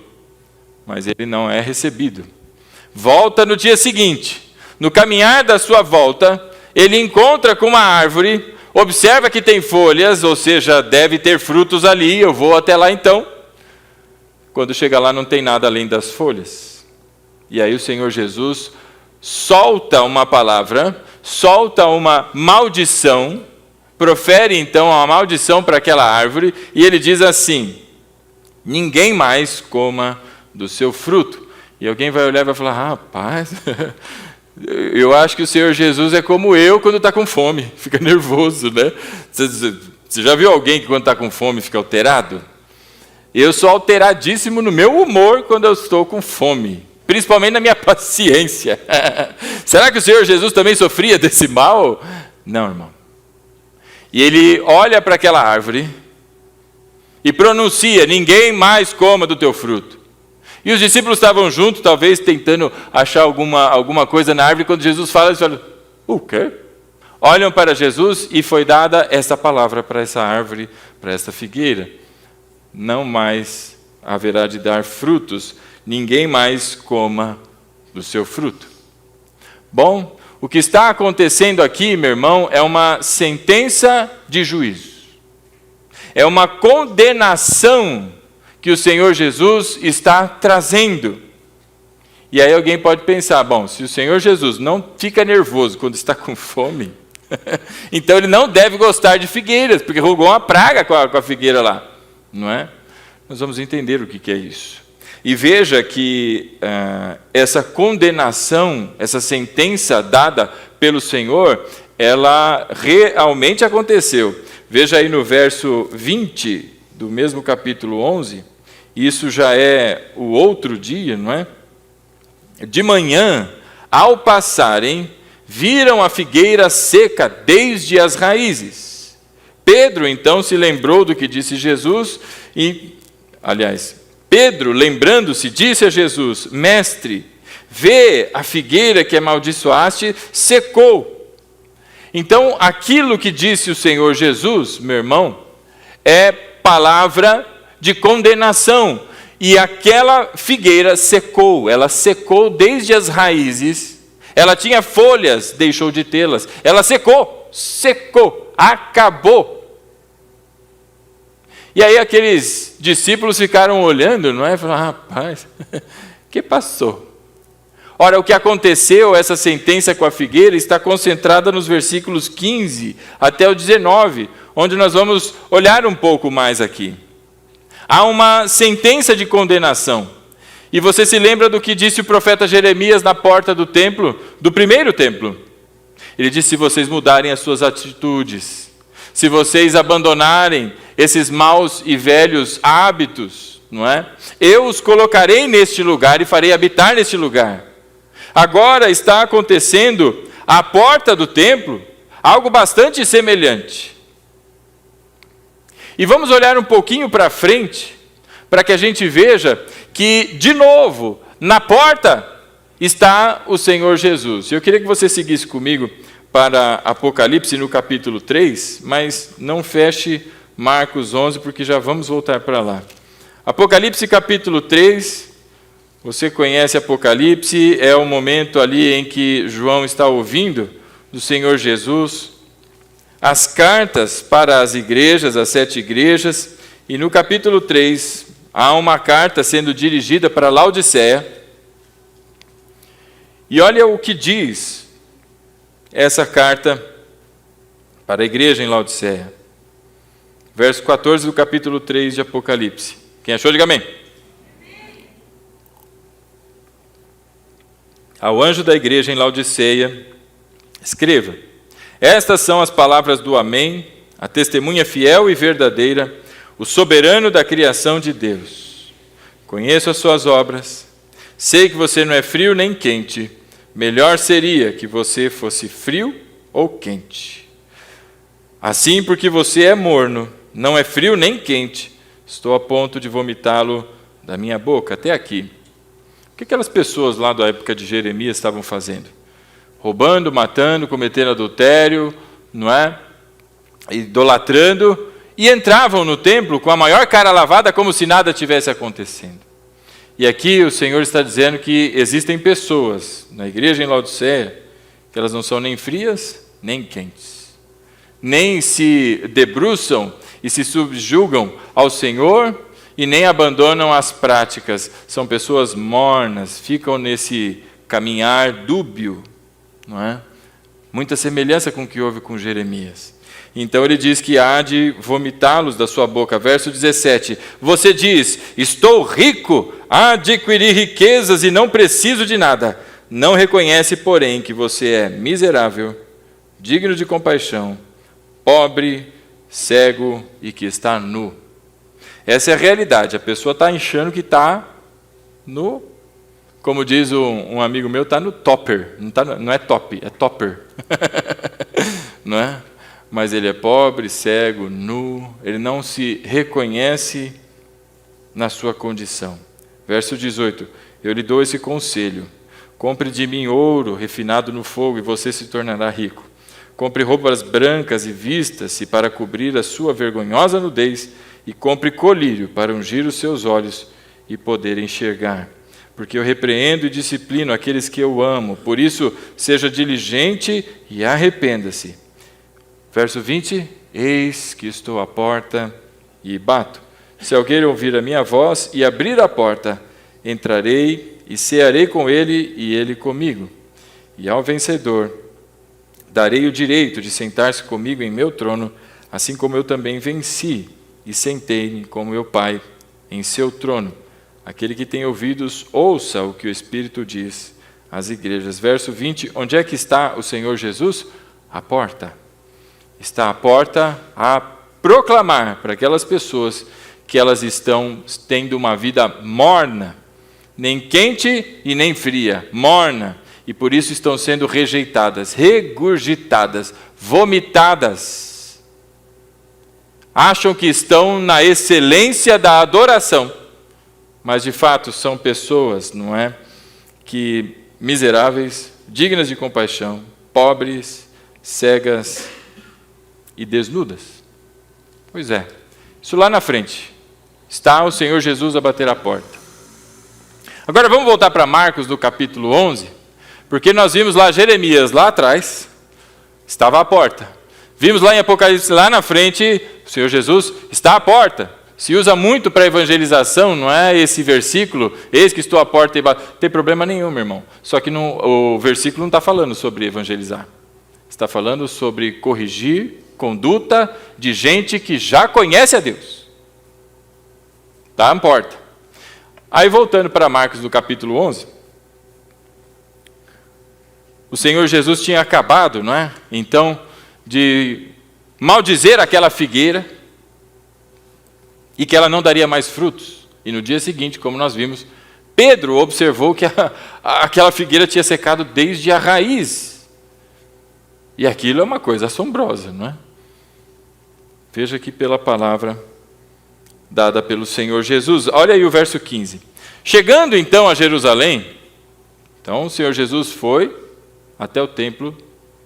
Speaker 1: mas ele não é recebido. Volta no dia seguinte. No caminhar da sua volta, ele encontra com uma árvore, observa que tem folhas, ou seja, deve ter frutos ali, eu vou até lá então. Quando chega lá não tem nada além das folhas. E aí o Senhor Jesus solta uma palavra, solta uma maldição, profere então uma maldição para aquela árvore, e ele diz assim, ninguém mais coma do seu fruto. E alguém vai olhar e vai falar, rapaz... Eu acho que o Senhor Jesus é como eu quando está com fome, fica nervoso, né? Você já viu alguém que quando está com fome fica alterado? Eu sou alteradíssimo no meu humor quando eu estou com fome, principalmente na minha paciência. Será que o Senhor Jesus também sofria desse mal? Não, irmão. E ele olha para aquela árvore e pronuncia, ninguém mais coma do teu fruto. E os discípulos estavam juntos, talvez tentando achar alguma coisa na árvore, quando Jesus fala, eles falam, o quê? Olham para Jesus e foi dada essa palavra para essa árvore, para essa figueira. Não mais haverá de dar frutos, ninguém mais coma do seu fruto. Bom, o que está acontecendo aqui, meu irmão, é uma sentença de juízo. É uma condenação que o Senhor Jesus está trazendo. E aí alguém pode pensar, bom, se o Senhor Jesus não fica nervoso quando está com fome, então ele não deve gostar de figueiras, porque rogou uma praga com a figueira lá, não é? Nós vamos entender o que é isso. E veja que essa condenação, essa sentença dada pelo Senhor, ela realmente aconteceu. Veja aí no verso 20 do mesmo capítulo 11, isso já é o outro dia, não é? De manhã, ao passarem, viram a figueira seca desde as raízes. Pedro, então, se lembrou do que disse Jesus, Pedro, lembrando-se, disse a Jesus, mestre, vê a figueira que amaldiçoaste secou. Então, aquilo que disse o Senhor Jesus, meu irmão, é palavra de condenação. E aquela figueira secou, ela secou desde as raízes. Ela tinha folhas, deixou de tê-las. Ela secou, acabou. E aí aqueles discípulos ficaram olhando, não é? Falaram, rapaz, o que passou? Ora, o que aconteceu, essa sentença com a figueira, está concentrada nos versículos 15 até o 19, onde nós vamos olhar um pouco mais aqui. Há uma sentença de condenação. E você se lembra do que disse o profeta Jeremias na porta do templo, do primeiro templo? Ele disse, se vocês mudarem as suas atitudes, se vocês abandonarem esses maus e velhos hábitos, não é? Eu os colocarei neste lugar e farei habitar neste lugar. Agora está acontecendo à porta do templo algo bastante semelhante. E vamos olhar um pouquinho para frente, para que a gente veja que, de novo, na porta está o Senhor Jesus. Eu queria que você seguisse comigo para Apocalipse no capítulo 3, mas não feche Marcos 11, porque já vamos voltar para lá. Apocalipse capítulo 3, você conhece Apocalipse, é o momento ali em que João está ouvindo do Senhor Jesus, as cartas para as igrejas, as 7 igrejas, e no capítulo 3, há uma carta sendo dirigida para Laodiceia, e olha o que diz essa carta para a igreja em Laodiceia. Verso 14 do capítulo 3 de Apocalipse. Quem achou, diga amém. Ao anjo da igreja em Laodiceia, escreva: estas são as palavras do Amém, a testemunha fiel e verdadeira, o soberano da criação de Deus. Conheço as suas obras, sei que você não é frio nem quente, melhor seria que você fosse frio ou quente. Assim, porque você é morno, não é frio nem quente, estou a ponto de vomitá-lo da minha boca. Até aqui. O que aquelas pessoas lá da época de Jeremias estavam fazendo? Roubando, matando, cometendo adultério, não é? Idolatrando, e entravam no templo com a maior cara lavada, como se nada tivesse acontecendo. E aqui o Senhor está dizendo que existem pessoas na igreja em Laodiceia que elas não são nem frias, nem quentes. Nem se debruçam e se subjugam ao Senhor e nem abandonam as práticas. São pessoas mornas, ficam nesse caminhar dúbio, não é? Muita semelhança com o que houve com Jeremias. Então ele diz que há de vomitá-los da sua boca. Verso 17, você diz, estou rico, adquiri riquezas e não preciso de nada. Não reconhece, porém, que você é miserável, digno de compaixão, pobre, cego e que está nu. Essa é a realidade. A pessoa está achando que está no, como diz um amigo meu, está no topper. Não é top, é topper. Não é? Mas ele é pobre, cego, nu, ele não se reconhece na sua condição. Verso 18, eu lhe dou esse conselho, compre de mim ouro refinado no fogo e você se tornará rico. Compre roupas brancas e vista-se para cobrir a sua vergonhosa nudez e compre colírio para ungir os seus olhos e poder enxergar. Porque eu repreendo e disciplino aqueles que eu amo, por isso seja diligente e arrependa-se. Verso 20, eis que estou à porta e bato. Se alguém ouvir a minha voz e abrir a porta, entrarei e cearei com ele e ele comigo. E ao vencedor, darei o direito de sentar-se comigo em meu trono, assim como eu também venci e sentei-me com meu Pai em seu trono. Aquele que tem ouvidos, ouça o que o Espírito diz às igrejas. Verso 20, onde é que está o Senhor Jesus? À porta. Está à porta a proclamar para aquelas pessoas que elas estão tendo uma vida morna, nem quente e nem fria, morna, e por isso estão sendo rejeitadas, regurgitadas, vomitadas. Acham que estão na excelência da adoração, mas de fato são pessoas, não é, que miseráveis, dignas de compaixão, pobres, cegas e desnudas. Pois é, isso lá na frente. Está o Senhor Jesus a bater a porta. Agora vamos voltar para Marcos, no capítulo 11, porque nós vimos lá Jeremias, lá atrás, estava à porta. Vimos lá em Apocalipse, lá na frente, o Senhor Jesus está à porta. Se usa muito para evangelização, não é esse versículo, eis que estou à porta e bato. Não tem problema nenhum, meu irmão. Só que o versículo não está falando sobre evangelizar. Está falando sobre corrigir conduta de gente que já conhece a Deus. Está à porta. Aí voltando para Marcos, do capítulo 11, o Senhor Jesus tinha acabado, não é? Então, de maldizer aquela figueira, e que ela não daria mais frutos. E no dia seguinte, como nós vimos, Pedro observou que aquela figueira tinha secado desde a raiz. E aquilo é uma coisa assombrosa, não é? Veja aqui pela palavra dada pelo Senhor Jesus. Olha aí o verso 15. Chegando então a Jerusalém, então o Senhor Jesus foi até o templo,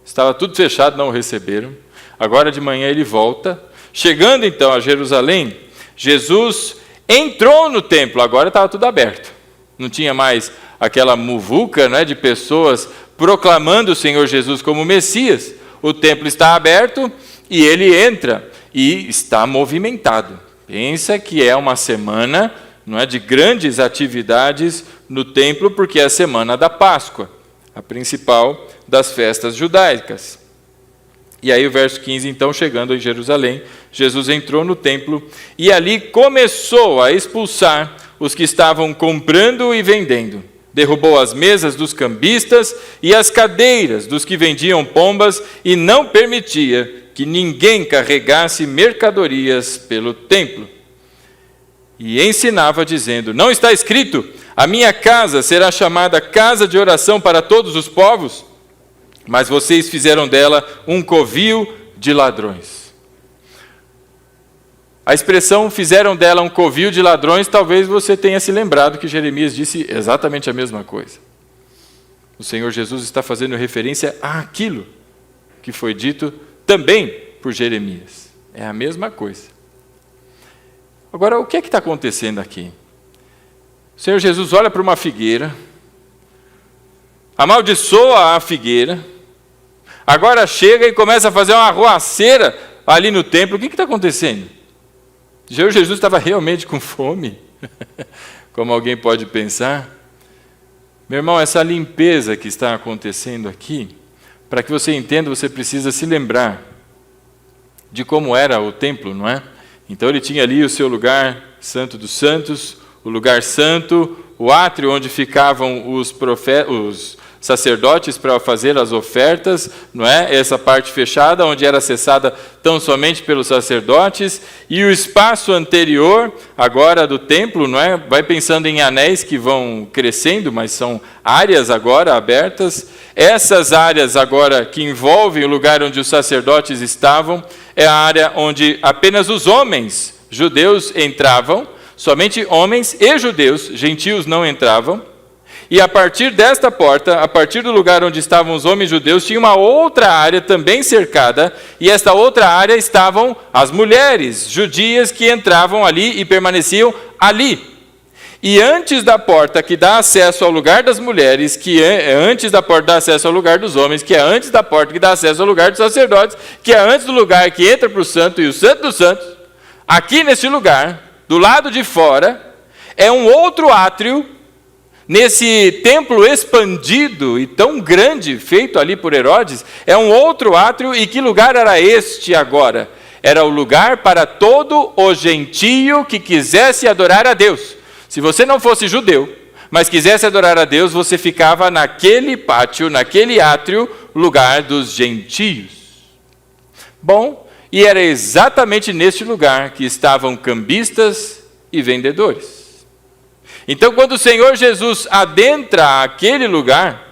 Speaker 1: estava tudo fechado, não o receberam. Agora de manhã ele volta. Chegando então a Jerusalém, Jesus entrou no templo, agora estava tudo aberto. Não tinha mais aquela muvuca, né, de pessoas proclamando o Senhor Jesus como Messias. O templo está aberto e ele entra e está movimentado. Pensa que é uma semana, não é, de grandes atividades no templo, porque é a semana da Páscoa, a principal das festas judaicas. E aí o verso 15, então, chegando em Jerusalém, Jesus entrou no templo e ali começou a expulsar os que estavam comprando e vendendo. Derrubou as mesas dos cambistas e as cadeiras dos que vendiam pombas e não permitia que ninguém carregasse mercadorias pelo templo. E ensinava dizendo, não está escrito, a minha casa será chamada casa de oração para todos os povos? Mas vocês fizeram dela um covil de ladrões. A expressão fizeram dela um covil de ladrões, talvez você tenha se lembrado que Jeremias disse exatamente a mesma coisa. O Senhor Jesus está fazendo referência àquilo que foi dito também por Jeremias. É a mesma coisa. Agora, o que é que está acontecendo aqui? O Senhor Jesus olha para uma figueira, amaldiçoa a figueira, agora chega e começa a fazer uma arruaceira ali no templo. O que está acontecendo? Jesus estava realmente com fome? Como alguém pode pensar? Meu irmão, essa limpeza que está acontecendo aqui, para que você entenda, você precisa se lembrar de como era o templo, não é? Então ele tinha ali o seu lugar santo dos santos, o lugar santo, o átrio onde ficavam os sacerdotes para fazer as ofertas, não é? Essa parte fechada, onde era acessada tão somente pelos sacerdotes, e o espaço anterior, agora do templo, não é? Vai pensando em anéis que vão crescendo, mas são áreas agora abertas. Essas áreas agora que envolvem o lugar onde os sacerdotes estavam, é a área onde apenas os homens judeus entravam, somente homens e judeus, gentios não entravam. E a partir desta porta, a partir do lugar onde estavam os homens judeus, tinha uma outra área também cercada, e esta outra área estavam as mulheres judias que entravam ali e permaneciam ali. E antes da porta que dá acesso ao lugar das mulheres, que é antes da porta que dá acesso ao lugar dos homens, que é antes da porta que dá acesso ao lugar dos sacerdotes, que é antes do lugar que entra para o santo e o santo dos santos, aqui neste lugar, do lado de fora, é um outro átrio. Nesse templo expandido e tão grande, feito ali por Herodes, é um outro átrio. E que lugar era este agora? Era o lugar para todo o gentio que quisesse adorar a Deus. Se você não fosse judeu, mas quisesse adorar a Deus, você ficava naquele pátio, naquele átrio, lugar dos gentios. Bom, e era exatamente neste lugar que estavam cambistas e vendedores. Então, quando o Senhor Jesus adentra aquele lugar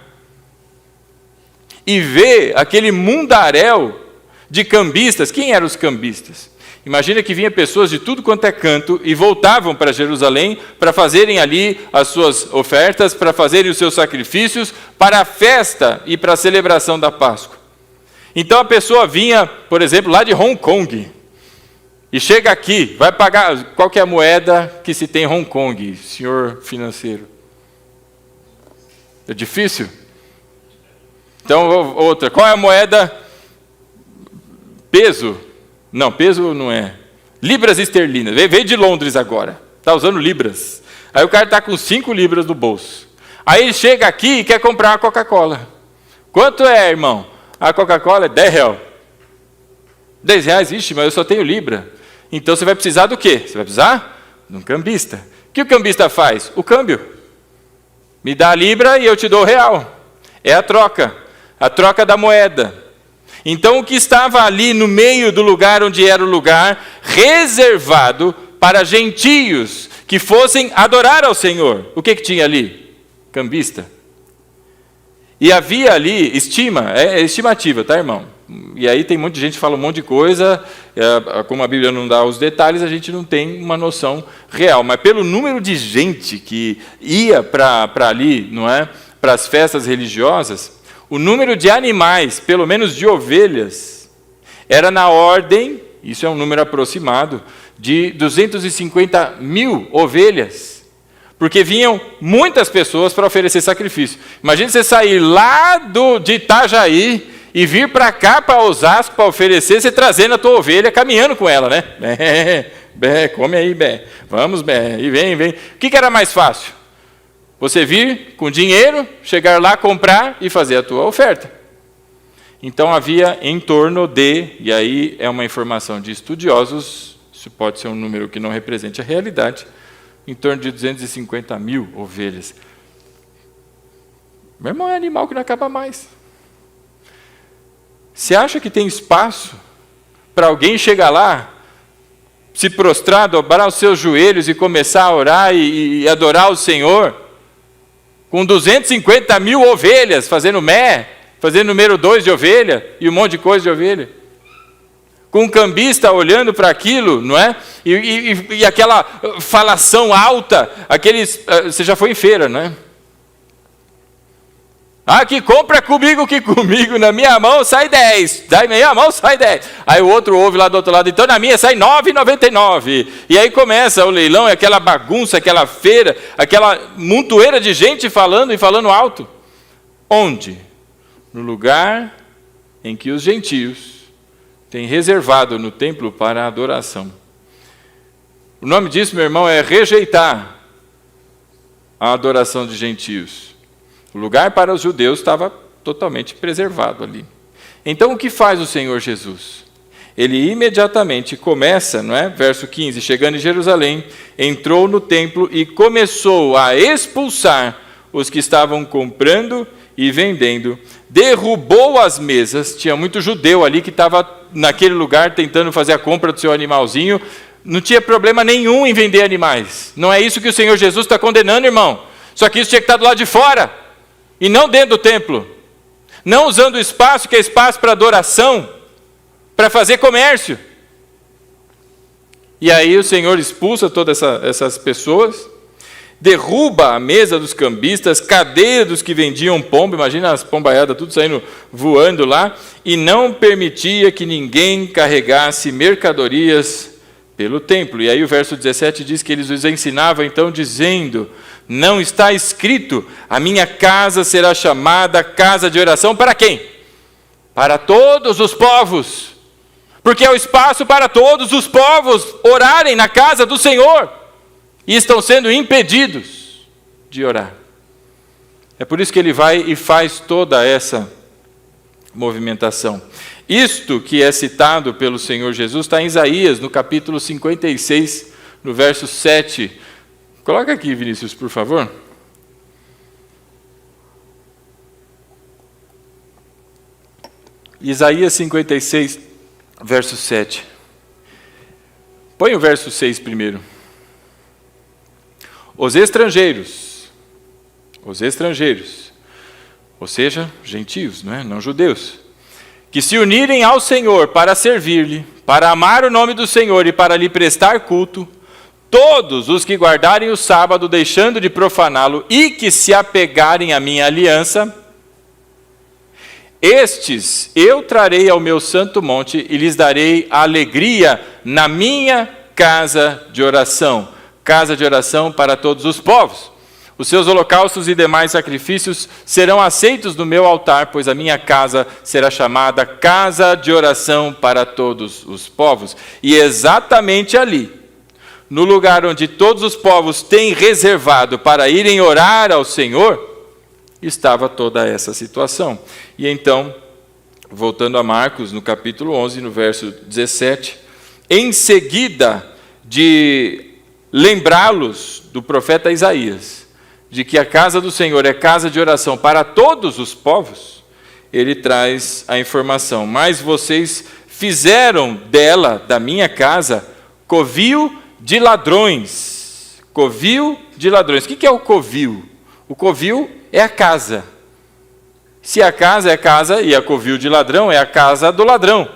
Speaker 1: e vê aquele mundaréu de cambistas, quem eram os cambistas? Imagina que vinha pessoas de tudo quanto é canto e voltavam para Jerusalém para fazerem ali as suas ofertas, para fazerem os seus sacrifícios, para a festa e para a celebração da Páscoa. Então a pessoa vinha, por exemplo, lá de Hong Kong, e chega aqui, vai pagar, qual que é a moeda que se tem em Hong Kong, senhor financeiro? É difícil? Então, outra, qual é a moeda? Peso? Não, peso não é. Libras esterlinas. Veio de Londres agora. Está usando libras. Aí o cara está com 5 libras no bolso. Aí ele chega aqui e quer comprar uma Coca-Cola. Quanto é, irmão? A Coca-Cola é 10 reais. 10 reais? Ixi, mas eu só tenho libra. Então você vai precisar do quê? Você vai precisar de um cambista. O que o cambista faz? O câmbio. Me dá a libra e eu te dou o real. É a troca da moeda. Então, o que estava ali no meio do lugar onde era o lugar reservado para gentios que fossem adorar ao Senhor. O que tinha ali? Cambista. E havia ali é estimativa, tá, irmão? E aí tem muita gente que fala um monte de coisa, como a Bíblia não dá os detalhes, a gente não tem uma noção real. Mas pelo número de gente que ia para ali, não é? Para as festas religiosas, o número de animais, pelo menos de ovelhas, era na ordem, isso é um número aproximado, de 250 mil ovelhas. Porque vinham muitas pessoas para oferecer sacrifício. Imagina você sair lá de Itajaí e vir para cá, para Osasco, para oferecer, você trazendo a tua ovelha, caminhando com ela, né? Bé, come aí, bé. Vamos, bé, e vem. O que era mais fácil? Você vir com dinheiro, chegar lá, comprar e fazer a tua oferta. Então havia em torno de, e aí é uma informação de estudiosos, isso pode ser um número que não represente a realidade, em torno de 250 mil ovelhas. Meu irmão, é animal que não acaba mais. Você acha que tem espaço para alguém chegar lá, se prostrar, dobrar os seus joelhos e começar a orar e adorar o Senhor? Com 250 mil ovelhas, fazendo número 2 de ovelha, e um monte de coisa de ovelha. Com um cambista olhando para aquilo, não é? E aquela falação alta, você já foi em feira, não é? Que compra comigo, que comigo, na minha mão sai 10, da minha mão sai 10. Aí o outro ouve lá do outro lado, então na minha sai 9,99. E aí começa o leilão, aquela bagunça, aquela feira, aquela montoeira de gente falando e falando alto. Onde? No lugar em que os gentios têm reservado no templo para a adoração. O nome disso, meu irmão, é rejeitar a adoração de gentios. O lugar para os judeus estava totalmente preservado ali. Então, o que faz o Senhor Jesus? Ele imediatamente começa, não é? Verso 15, chegando em Jerusalém, entrou no templo e começou a expulsar os que estavam comprando e vendendo, derrubou as mesas, tinha muito judeu ali que estava naquele lugar tentando fazer a compra do seu animalzinho, não tinha problema nenhum em vender animais. Não é isso que o Senhor Jesus está condenando, irmão. Só que isso tinha que estar do lado de fora. E não dentro do templo, não usando o espaço que é espaço para adoração, para fazer comércio. E aí o Senhor expulsa todas essas pessoas, derruba a mesa dos cambistas, cadeia dos que vendiam pomba, imagina as pombaiadas tudo saindo voando lá, e não permitia que ninguém carregasse mercadorias pelo templo. E aí o verso 17 diz que eles os ensinavam então dizendo: não está escrito, a minha casa será chamada casa de oração para quem? Para todos os povos. Porque é o espaço para todos os povos orarem na casa do Senhor. E estão sendo impedidos de orar. É por isso que ele vai e faz toda essa movimentação. Isto que é citado pelo Senhor Jesus está em Isaías, no capítulo 56, no verso 7. Coloca aqui, Vinícius, por favor. Isaías 56, verso 7. Põe o verso 6 primeiro. Os estrangeiros, ou seja, gentios, não judeus, que se unirem ao Senhor para servir-lhe, para amar o nome do Senhor e para lhe prestar culto, todos os que guardarem o sábado, deixando de profaná-lo, e que se apegarem à minha aliança, estes eu trarei ao meu santo monte e lhes darei alegria na minha casa de oração para todos os povos. Os seus holocaustos e demais sacrifícios serão aceitos no meu altar, pois a minha casa será chamada casa de oração para todos os povos. E exatamente ali, no lugar onde todos os povos têm reservado para irem orar ao Senhor, estava toda essa situação. E então, voltando a Marcos, no capítulo 11, no verso 17, em seguida de lembrá-los do profeta Isaías, de que a casa do Senhor é casa de oração para todos os povos, ele traz a informação: mas vocês fizeram dela, da minha casa, covil de ladrões. Covil de ladrões. O que é o covil? O covil é a casa. Se a casa é casa e a covil de ladrão é a casa do ladrão.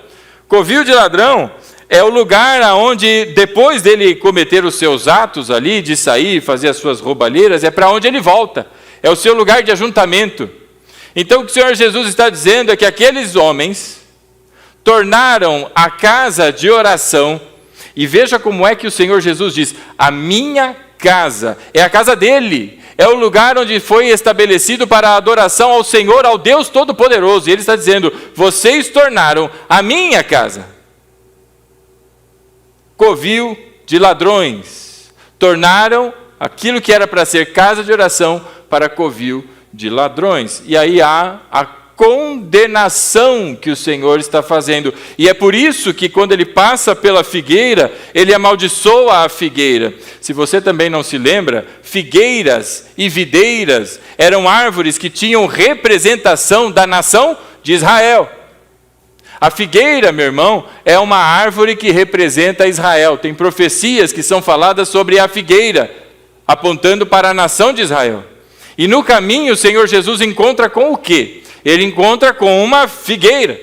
Speaker 1: Covil de ladrão é o lugar onde, depois dele cometer os seus atos ali, de sair, fazer as suas roubalheiras, é para onde ele volta. É o seu lugar de ajuntamento. Então o que o Senhor Jesus está dizendo é que aqueles homens tornaram a casa de oração, e veja como é que o Senhor Jesus diz: a minha casa, é a casa dele, é o lugar onde foi estabelecido para a adoração ao Senhor, ao Deus Todo-Poderoso. E ele está dizendo: vocês tornaram a minha casa covil de ladrões, tornaram aquilo que era para ser casa de oração para covil de ladrões. E aí há a condenação que o Senhor está fazendo. E é por isso que quando ele passa pela figueira, ele amaldiçoa a figueira. Se você também não se lembra, figueiras e videiras eram árvores que tinham representação da nação de Israel. A figueira, meu irmão, é uma árvore que representa Israel. Tem profecias que são faladas sobre a figueira, apontando para a nação de Israel. E no caminho o Senhor Jesus encontra com o quê? Ele encontra com uma figueira.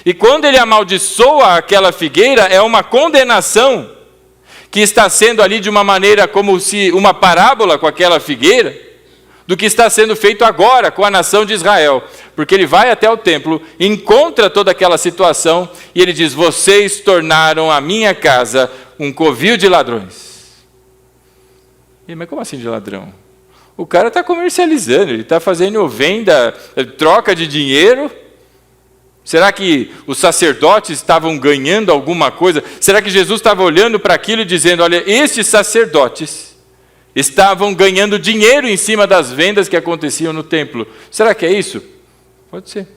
Speaker 1: E quando ele amaldiçoa aquela figueira, é uma condenação que está sendo ali de uma maneira como se uma parábola com aquela figueira, do que está sendo feito agora com a nação de Israel. Porque ele vai até o templo, encontra toda aquela situação e ele diz: vocês tornaram a minha casa um covil de ladrões. Mas como assim de ladrão? O cara está comercializando, ele está fazendo venda, troca de dinheiro. Será que os sacerdotes estavam ganhando alguma coisa? Será que Jesus estava olhando para aquilo e dizendo: olha, estes sacerdotes estavam ganhando dinheiro em cima das vendas que aconteciam no templo? Será que é isso? Pode ser.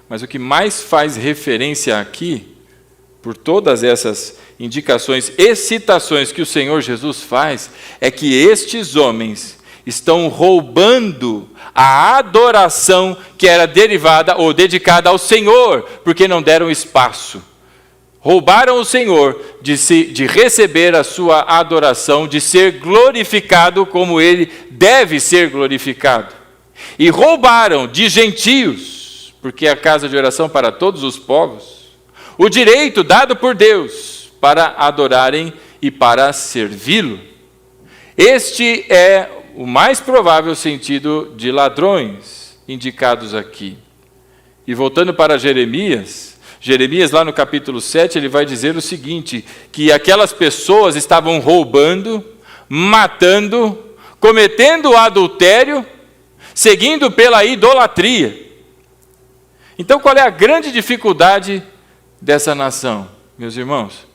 Speaker 1: Mas o que mais faz referência aqui, por todas essas indicações e citações que o Senhor Jesus faz, é que estes homens estão roubando a adoração que era derivada ou dedicada ao Senhor, porque não deram espaço. Roubaram o Senhor de receber a sua adoração, de ser glorificado como ele deve ser glorificado. E roubaram de gentios, porque é a casa de oração para todos os povos, o direito dado por Deus para adorarem e para servi-lo. Este é o mais provável sentido de ladrões indicados aqui. E voltando para Jeremias lá no capítulo 7, ele vai dizer o seguinte: que aquelas pessoas estavam roubando, matando, cometendo adultério, seguindo pela idolatria. Então qual é a grande dificuldade dessa nação, meus irmãos?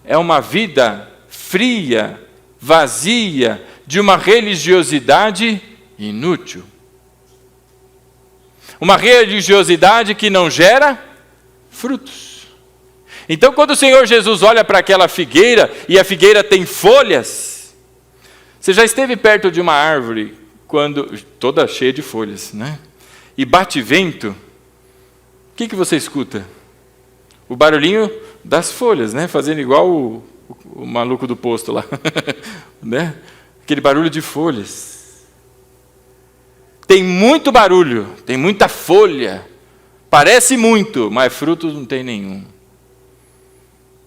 Speaker 1: É uma vida fria, vazia, de uma religiosidade inútil. Uma religiosidade que não gera frutos. Então, quando o Senhor Jesus olha para aquela figueira, e a figueira tem folhas, você já esteve perto de uma árvore, toda cheia de folhas, né? E bate vento, o que você escuta? O barulhinho das folhas, né? Fazendo igual o maluco do posto lá, né? Aquele barulho de folhas. Tem muito barulho, tem muita folha, Parece muito, mas frutos não tem nenhum.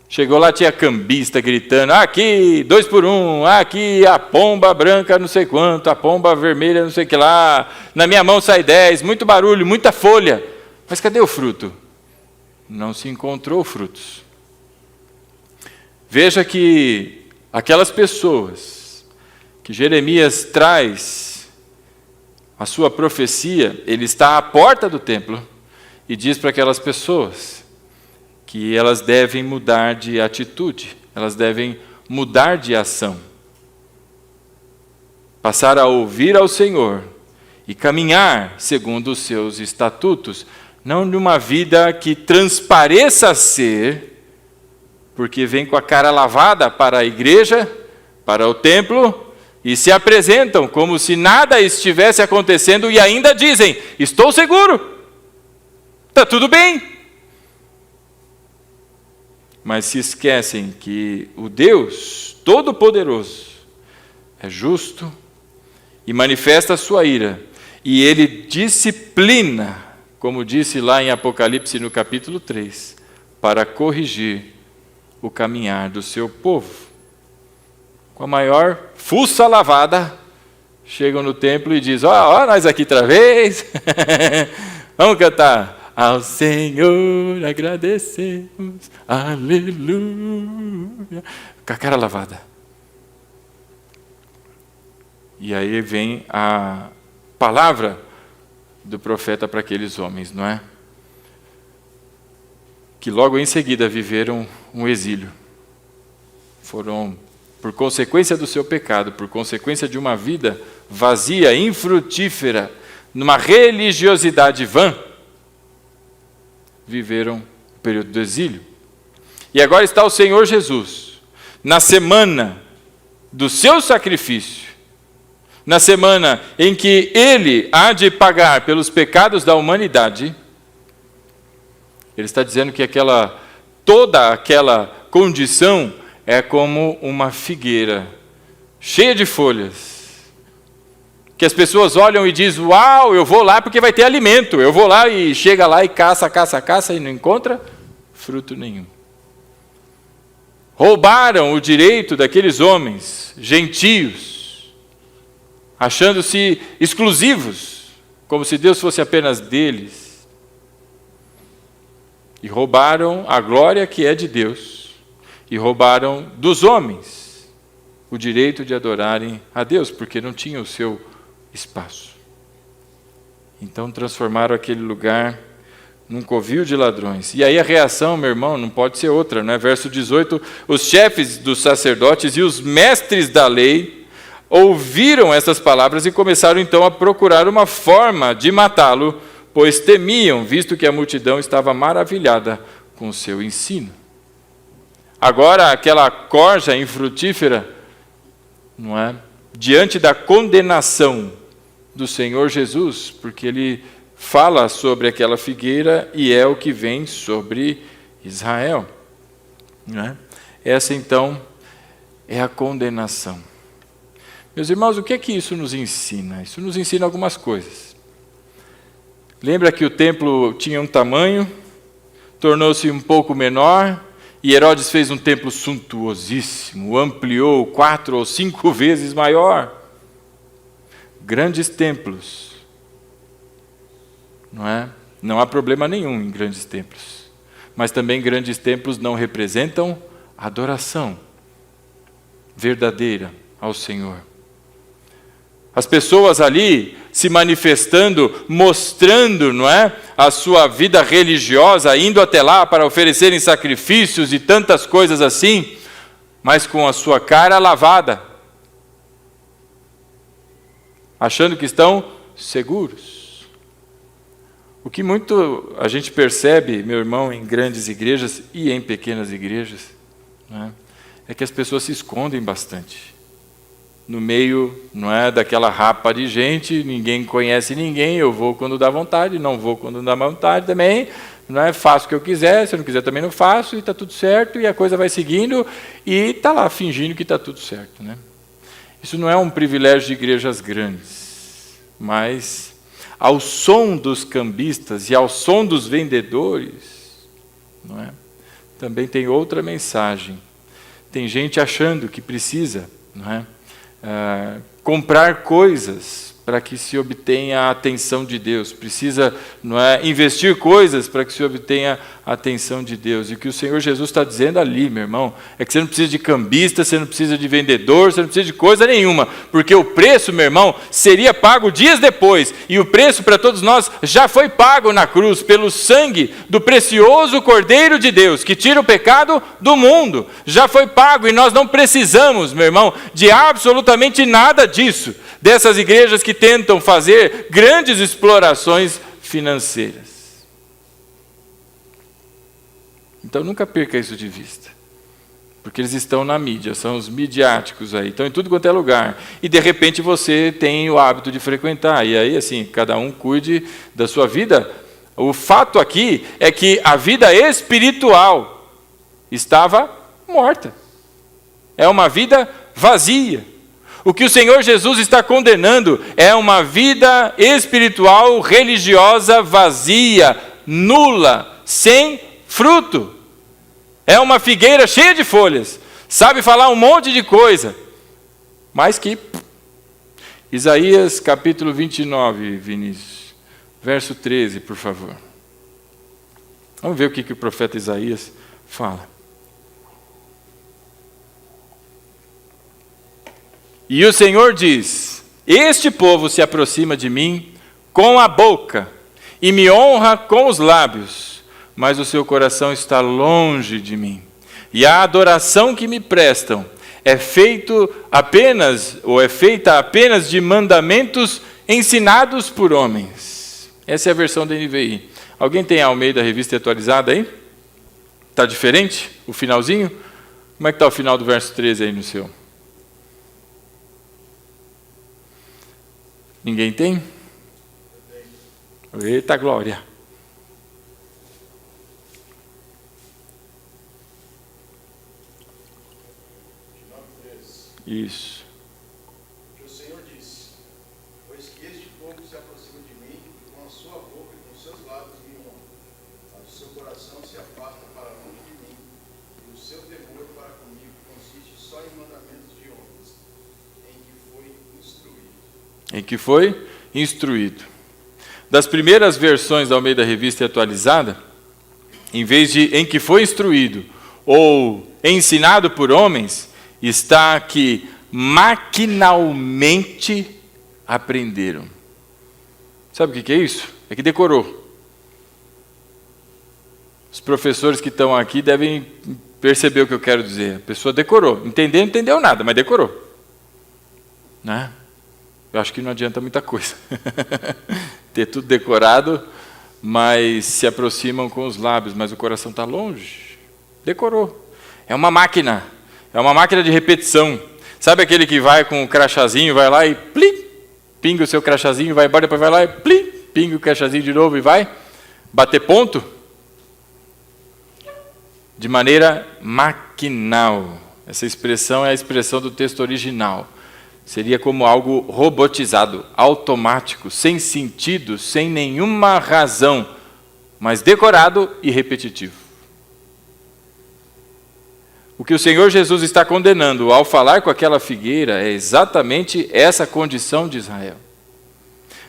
Speaker 1: Chegou lá, tinha cambista gritando, aqui, 2 por 1, aqui a pomba branca não sei quanto, a pomba vermelha não sei o que lá, na minha mão sai 10, muito barulho, muita folha. Mas cadê o fruto? Não se encontrou frutos. Veja que aquelas pessoas que Jeremias traz a sua profecia, ele está à porta do templo e diz para aquelas pessoas que elas devem mudar de atitude, elas devem mudar de ação. Passar a ouvir ao Senhor e caminhar segundo os seus estatutos, não numa vida que transpareça ser, porque vem com a cara lavada para a igreja, para o templo, e se apresentam como se nada estivesse acontecendo e ainda dizem, estou seguro, está tudo bem. Mas se esquecem que o Deus Todo-Poderoso é justo e manifesta a sua ira, e Ele disciplina, como disse lá em Apocalipse no capítulo 3, para corrigir o caminhar do seu povo. Com a maior fuça lavada, chegam no templo e dizem, ó, nós aqui outra vez, vamos cantar. Ao Senhor agradecemos, aleluia, com a cara lavada. E aí vem a palavra do profeta para aqueles homens, não é? Que logo em seguida viveram um exílio. Foram, por consequência do seu pecado, por consequência de uma vida vazia, infrutífera, numa religiosidade vã, viveram o período do exílio. E agora está o Senhor Jesus, na semana do seu sacrifício, na semana em que Ele há de pagar pelos pecados da humanidade. Ele está dizendo que toda aquela condição é como uma figueira, cheia de folhas, que as pessoas olham e dizem, uau, eu vou lá porque vai ter alimento. Eu vou lá e chega lá e caça e não encontra fruto nenhum. Roubaram o direito daqueles homens gentios, achando-se exclusivos, como se Deus fosse apenas deles. E roubaram a glória que é de Deus. E roubaram dos homens o direito de adorarem a Deus, porque não tinham o seu espaço. Então transformaram aquele lugar num covil de ladrões. E aí a reação, meu irmão, não pode ser outra, não é? Verso 18, os chefes dos sacerdotes e os mestres da lei ouviram essas palavras e começaram então a procurar uma forma de matá-lo, pois temiam, visto que a multidão estava maravilhada com o seu ensino. Agora aquela corja infrutífera, não é? Diante da condenação do Senhor Jesus, porque Ele fala sobre aquela figueira e é o que vem sobre Israel. Não é? Essa então é a condenação. Meus irmãos, o que é que isso nos ensina? Isso nos ensina algumas coisas. Lembra que o templo tinha um tamanho, tornou-se um pouco menor, e Herodes fez um templo suntuosíssimo, ampliou 4 ou 5 vezes maior. Grandes templos, não é? Não há problema nenhum em grandes templos, mas também grandes templos não representam adoração verdadeira ao Senhor. As pessoas ali se manifestando, mostrando, não é, a sua vida religiosa, indo até lá para oferecerem sacrifícios e tantas coisas assim, mas com a sua cara lavada, achando que estão seguros. O que muito a gente percebe, meu irmão, em grandes igrejas e em pequenas igrejas, não é que as pessoas se escondem bastante. No meio, não é, daquela rapa de gente, ninguém conhece ninguém, eu vou quando dá vontade, não vou quando dá vontade também, não é, faço o que eu quiser, se eu não quiser também não faço, e está tudo certo, e a coisa vai seguindo, e está lá fingindo que está tudo certo, né? Isso não é um privilégio de igrejas grandes, mas ao som dos cambistas e ao som dos vendedores, não é? Também tem outra mensagem. Tem gente achando que precisa, não é? Comprar coisas para que se obtenha a atenção de Deus. Precisa, não é, investir coisas para que se obtenha a atenção de Deus. E o que o Senhor Jesus está dizendo ali, meu irmão, é que você não precisa de cambista, você não precisa de vendedor, você não precisa de coisa nenhuma. Porque o preço, meu irmão, seria pago dias depois. E o preço para todos nós já foi pago na cruz pelo sangue do precioso Cordeiro de Deus, que tira o pecado do mundo. Já foi pago e nós não precisamos, meu irmão, de absolutamente nada disso. Dessas igrejas que tentam fazer grandes explorações financeiras. Então nunca perca isso de vista. Porque eles estão na mídia, são os midiáticos aí, estão em tudo quanto é lugar. E de repente você tem o hábito de frequentar. E aí assim, cada um cuide da sua vida. O fato aqui é que a vida espiritual estava morta. É uma vida vazia. O que o Senhor Jesus está condenando é uma vida espiritual, religiosa, vazia, nula, sem fruto. É uma figueira cheia de folhas, sabe falar um monte de coisa, mas que... Isaías capítulo 29, Vinícius, verso 13, por favor. Vamos ver o que o profeta Isaías fala. E o Senhor diz: este povo se aproxima de mim com a boca e me honra com os lábios, mas o seu coração está longe de mim. E a adoração que me prestam é feita apenas de mandamentos ensinados por homens. Essa é a versão da NVI. Alguém tem a Almeida Revista Atualizada aí? Está diferente o finalzinho? Como é que está o final do verso 13 aí no seu? Ninguém tem? Eita glória! Isso.
Speaker 2: Que o Senhor disse: pois que este povo se aproxima de mim, e com a sua boca e com os seus lábios me honra, mas o seu coração se afasta para longe de mim, e o seu temor para comigo consiste só em mandamentos de homens, em que foi instruído.
Speaker 1: Em que foi instruído. Das primeiras versões da Almeida Revista Atualizada, em vez de em que foi instruído ou ensinado por homens, está que maquinalmente aprenderam. Sabe o que é isso? É que decorou. Os professores que estão aqui devem perceber o que eu quero dizer. A pessoa decorou. Entendeu? Não entendeu nada, mas decorou. Né? Eu acho que não adianta muita coisa. Ter tudo decorado, mas se aproximam com os lábios, mas o coração está longe. Decorou. É uma máquina de repetição. Sabe aquele que vai com o crachazinho, vai lá e plim, pinga o seu crachazinho, vai embora, depois vai lá e plim, pinga o crachazinho de novo e vai bater ponto? De maneira maquinal. Essa expressão é a expressão do texto original. Seria como algo robotizado, automático, sem sentido, sem nenhuma razão, mas decorado e repetitivo. O que o Senhor Jesus está condenando ao falar com aquela figueira é exatamente essa condição de Israel.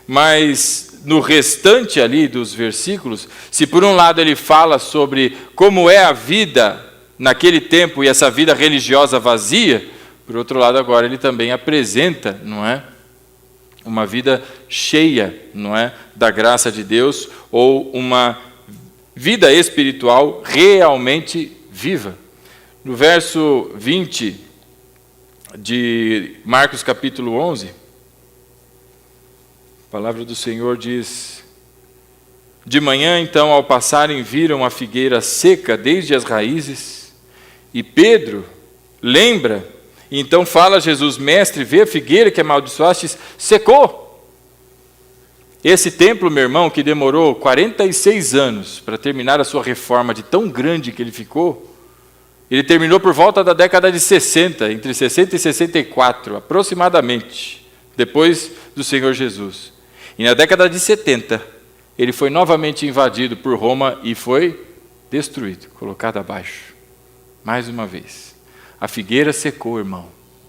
Speaker 1: Mas no restante ali dos versículos, se por um lado ele fala sobre como é a vida naquele tempo e essa vida religiosa vazia, por outro lado agora ele também apresenta, não é, uma vida cheia, não é, da graça de Deus, ou uma vida espiritual realmente viva. No verso 20 de Marcos capítulo 11, a palavra do Senhor diz: de manhã então, ao passarem, viram a figueira seca desde as raízes, e Pedro lembra, e então fala a Jesus: mestre, vê a figueira que amaldiçoastes, secou. Esse templo, meu irmão, que demorou 46 anos para terminar a sua reforma, de tão grande que ele ficou, ele terminou por volta da década de 60, entre 60 e 64, aproximadamente, depois do Senhor Jesus. E na década de 70, ele foi novamente invadido por Roma e foi destruído, colocado abaixo. Mais uma vez. A figueira secou, irmão.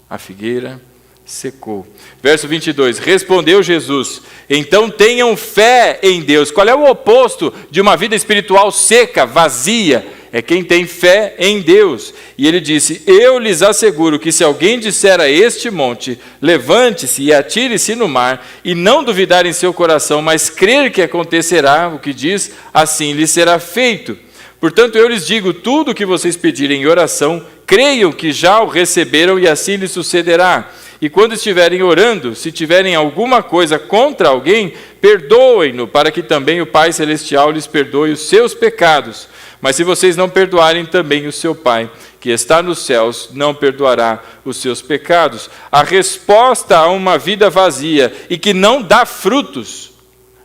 Speaker 1: A figueira secou. Verso 22, respondeu Jesus, então tenham fé em Deus. Qual é o oposto de uma vida espiritual seca, vazia? É quem tem fé em Deus. E ele disse, eu lhes asseguro que se alguém disser a este monte, levante-se e atire-se no mar, e não duvidar em seu coração, mas crer que acontecerá o que diz, assim lhe será feito. Portanto, eu lhes digo, tudo o que vocês pedirem em oração, creiam que já o receberam e assim lhes sucederá. E quando estiverem orando, se tiverem alguma coisa contra alguém, perdoem-no, para que também o Pai Celestial lhes perdoe os seus pecados. Mas se vocês não perdoarem, também o seu Pai, que está nos céus, não perdoará os seus pecados. A resposta a uma vida vazia e que não dá frutos,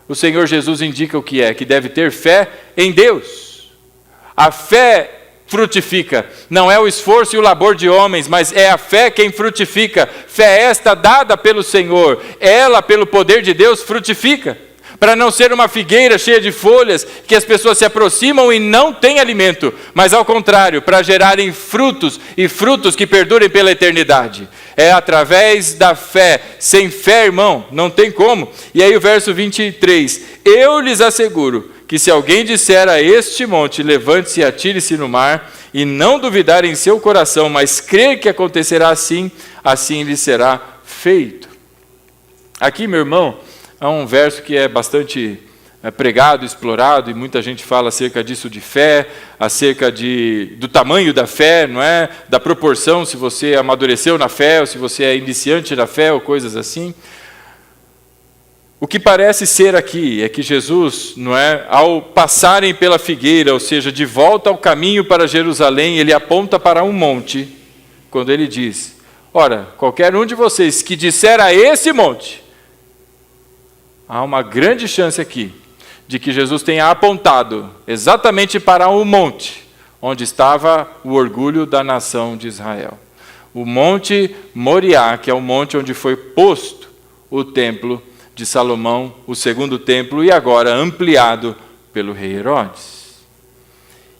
Speaker 1: o Senhor Jesus indica o que é, que deve ter fé em Deus. A fé frutifica. Não é o esforço e o labor de homens, mas é a fé quem frutifica. Fé esta dada pelo Senhor. Ela, pelo poder de Deus, frutifica. Para não ser uma figueira cheia de folhas, que as pessoas se aproximam e não têm alimento, mas ao contrário, para gerarem frutos, e frutos que perdurem pela eternidade. É através da fé. Sem fé, irmão, não tem como. E aí o verso 23, eu lhes asseguro que se alguém disser a este monte, levante-se e atire-se no mar, e não duvidar em seu coração, mas crer que acontecerá assim, assim lhe será feito. Aqui, meu irmão, há um verso que é bastante pregado, explorado, e muita gente fala acerca disso de fé, acerca do tamanho da fé, não é? Da proporção, se você amadureceu na fé, ou se você é iniciante na fé, ou coisas assim. O que parece ser aqui é que Jesus, não é, ao passarem pela figueira, ou seja, de volta ao caminho para Jerusalém, ele aponta para um monte, quando ele diz, ora, qualquer um de vocês que disser a esse monte, há uma grande chance aqui, de que Jesus tenha apontado exatamente para um monte, onde estava o orgulho da nação de Israel. O Monte Moriá, que é o monte onde foi posto o templo de Salomão, o segundo templo, e agora ampliado pelo rei Herodes.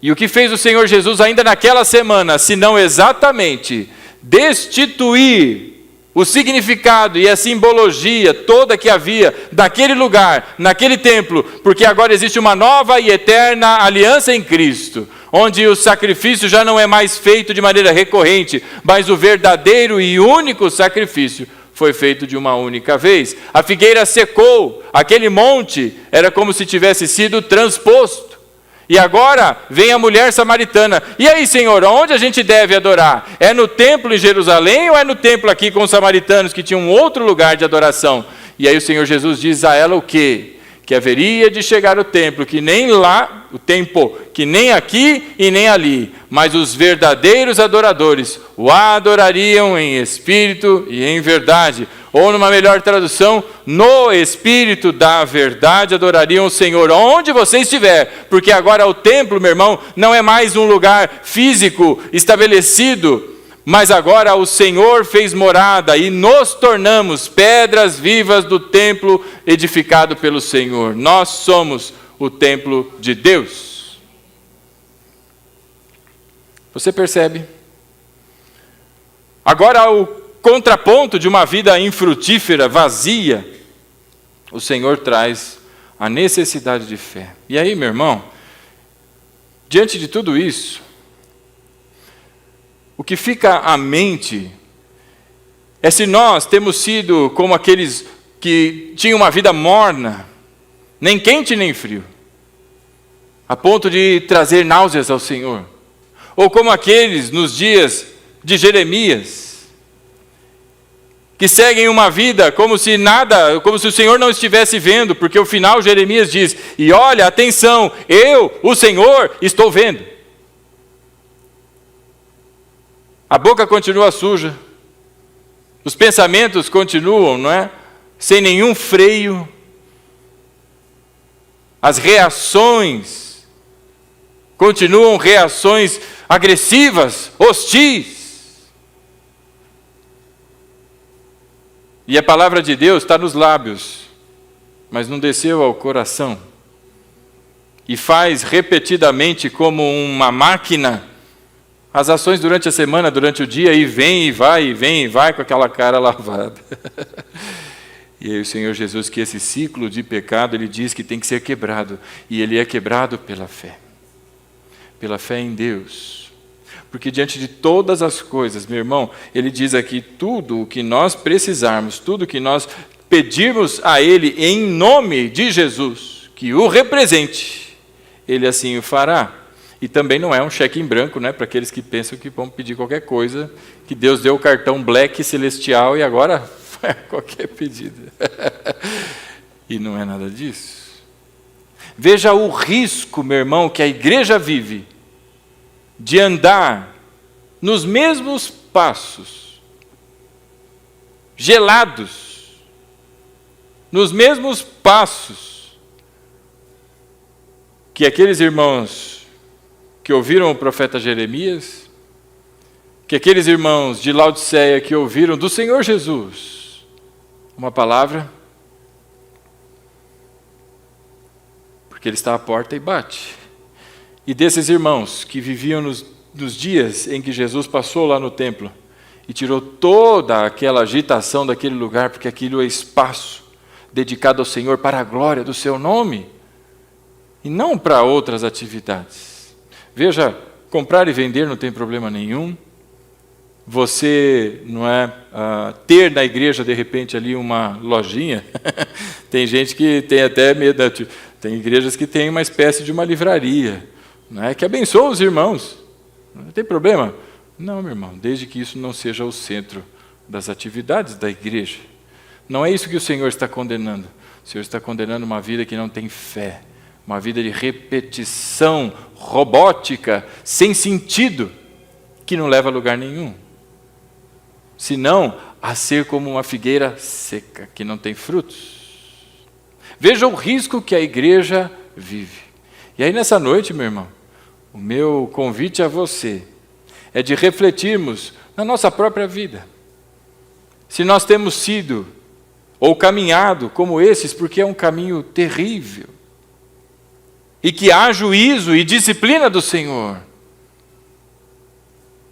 Speaker 1: E o que fez o Senhor Jesus ainda naquela semana, se não exatamente destituir o significado e a simbologia toda que havia daquele lugar, naquele templo, porque agora existe uma nova e eterna aliança em Cristo, onde o sacrifício já não é mais feito de maneira recorrente, mas o verdadeiro e único sacrifício foi feito de uma única vez. A figueira secou, aquele monte era como se tivesse sido transposto. E agora vem a mulher samaritana. E aí, Senhor, onde a gente deve adorar? É no templo em Jerusalém ou é no templo aqui com os samaritanos que tinham um outro lugar de adoração? E aí o Senhor Jesus diz a ela o quê? Que haveria de chegar o templo, que nem lá, o tempo, que nem aqui e nem ali, mas os verdadeiros adoradores o adorariam em espírito e em verdade. Ou numa melhor tradução, no espírito da verdade adorariam o Senhor, onde você estiver, porque agora o templo, meu irmão, não é mais um lugar físico estabelecido, mas agora o Senhor fez morada e nos tornamos pedras vivas do templo edificado pelo Senhor. Nós somos o templo de Deus. Você percebe? Agora o contraponto de uma vida infrutífera, vazia, o Senhor traz a necessidade de fé. E aí, meu irmão, diante de tudo isso, o que fica à mente é se nós temos sido como aqueles que tinham uma vida morna, nem quente nem frio, a ponto de trazer náuseas ao Senhor, ou como aqueles nos dias de Jeremias, que seguem uma vida como se nada, como se o Senhor não estivesse vendo, porque o final Jeremias diz, e olha, atenção, eu, o Senhor, estou vendo. A boca continua suja, os pensamentos continuam, não é? Sem nenhum freio, as reações continuam reações agressivas, hostis. E a palavra de Deus está nos lábios, mas não desceu ao coração, e faz repetidamente como uma máquina as ações durante a semana, durante o dia, e vem e vai, e vem e vai com aquela cara lavada. E aí o Senhor Jesus, que esse ciclo de pecado, Ele diz que tem que ser quebrado, e ele é quebrado pela fé em Deus. Porque diante de todas as coisas, meu irmão, Ele diz aqui, tudo o que nós precisarmos, tudo o que nós pedirmos a Ele em nome de Jesus, que o represente, Ele assim o fará. E também não é um cheque em branco, né, para aqueles que pensam que vão pedir qualquer coisa, que Deus deu o cartão black celestial e agora qualquer pedido. E não é nada disso. Veja o risco, meu irmão, que a igreja vive de andar nos mesmos passos, gelados, nos mesmos passos que aqueles irmãos que ouviram o profeta Jeremias, que aqueles irmãos de Laodiceia que ouviram do Senhor Jesus uma palavra, porque Ele está à porta e bate. E desses irmãos que viviam nos dias em que Jesus passou lá no templo e tirou toda aquela agitação daquele lugar, porque aquilo é espaço dedicado ao Senhor para a glória do seu nome, e não para outras atividades. Veja, comprar e vender não tem problema nenhum. Você não é ter na igreja de repente ali uma lojinha. Tem gente que tem até medo, tem igrejas que tem uma espécie de uma livraria, não é, que abençoa os irmãos. Não tem problema? Não, meu irmão, desde que isso não seja o centro das atividades da igreja. Não é isso que o Senhor está condenando. O Senhor está condenando uma vida que não tem fé, uma vida de repetição robótica, sem sentido, que não leva a lugar nenhum. Senão a ser como uma figueira seca, que não tem frutos. Veja o risco que a igreja vive. E aí nessa noite, meu irmão, o meu convite a você é de refletirmos na nossa própria vida. Se nós temos sido ou caminhado como esses, porque é um caminho terrível, e que há juízo e disciplina do Senhor.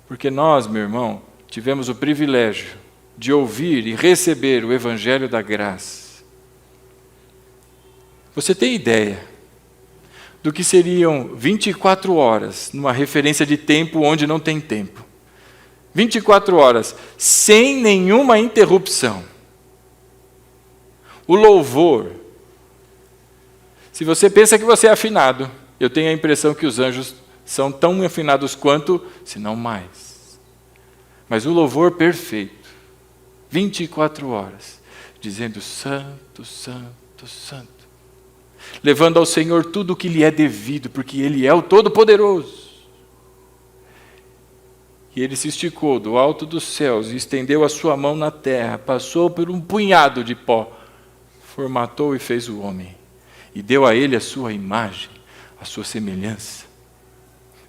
Speaker 1: Porque nós, meu irmão, tivemos o privilégio de ouvir e receber o Evangelho da graça. Você tem ideia do que seriam 24 horas, numa referência de tempo onde não tem tempo? 24 horas, sem nenhuma interrupção. O louvor. Se você pensa que você é afinado, eu tenho a impressão que os anjos são tão afinados quanto, se não mais. Mas o louvor perfeito, 24 horas, dizendo santo, santo, santo, levando ao Senhor tudo o que lhe é devido, porque Ele é o Todo-Poderoso. E Ele se esticou do alto dos céus e estendeu a sua mão na terra, passou por um punhado de pó, formatou e fez o homem. E deu a ele a sua imagem, a sua semelhança.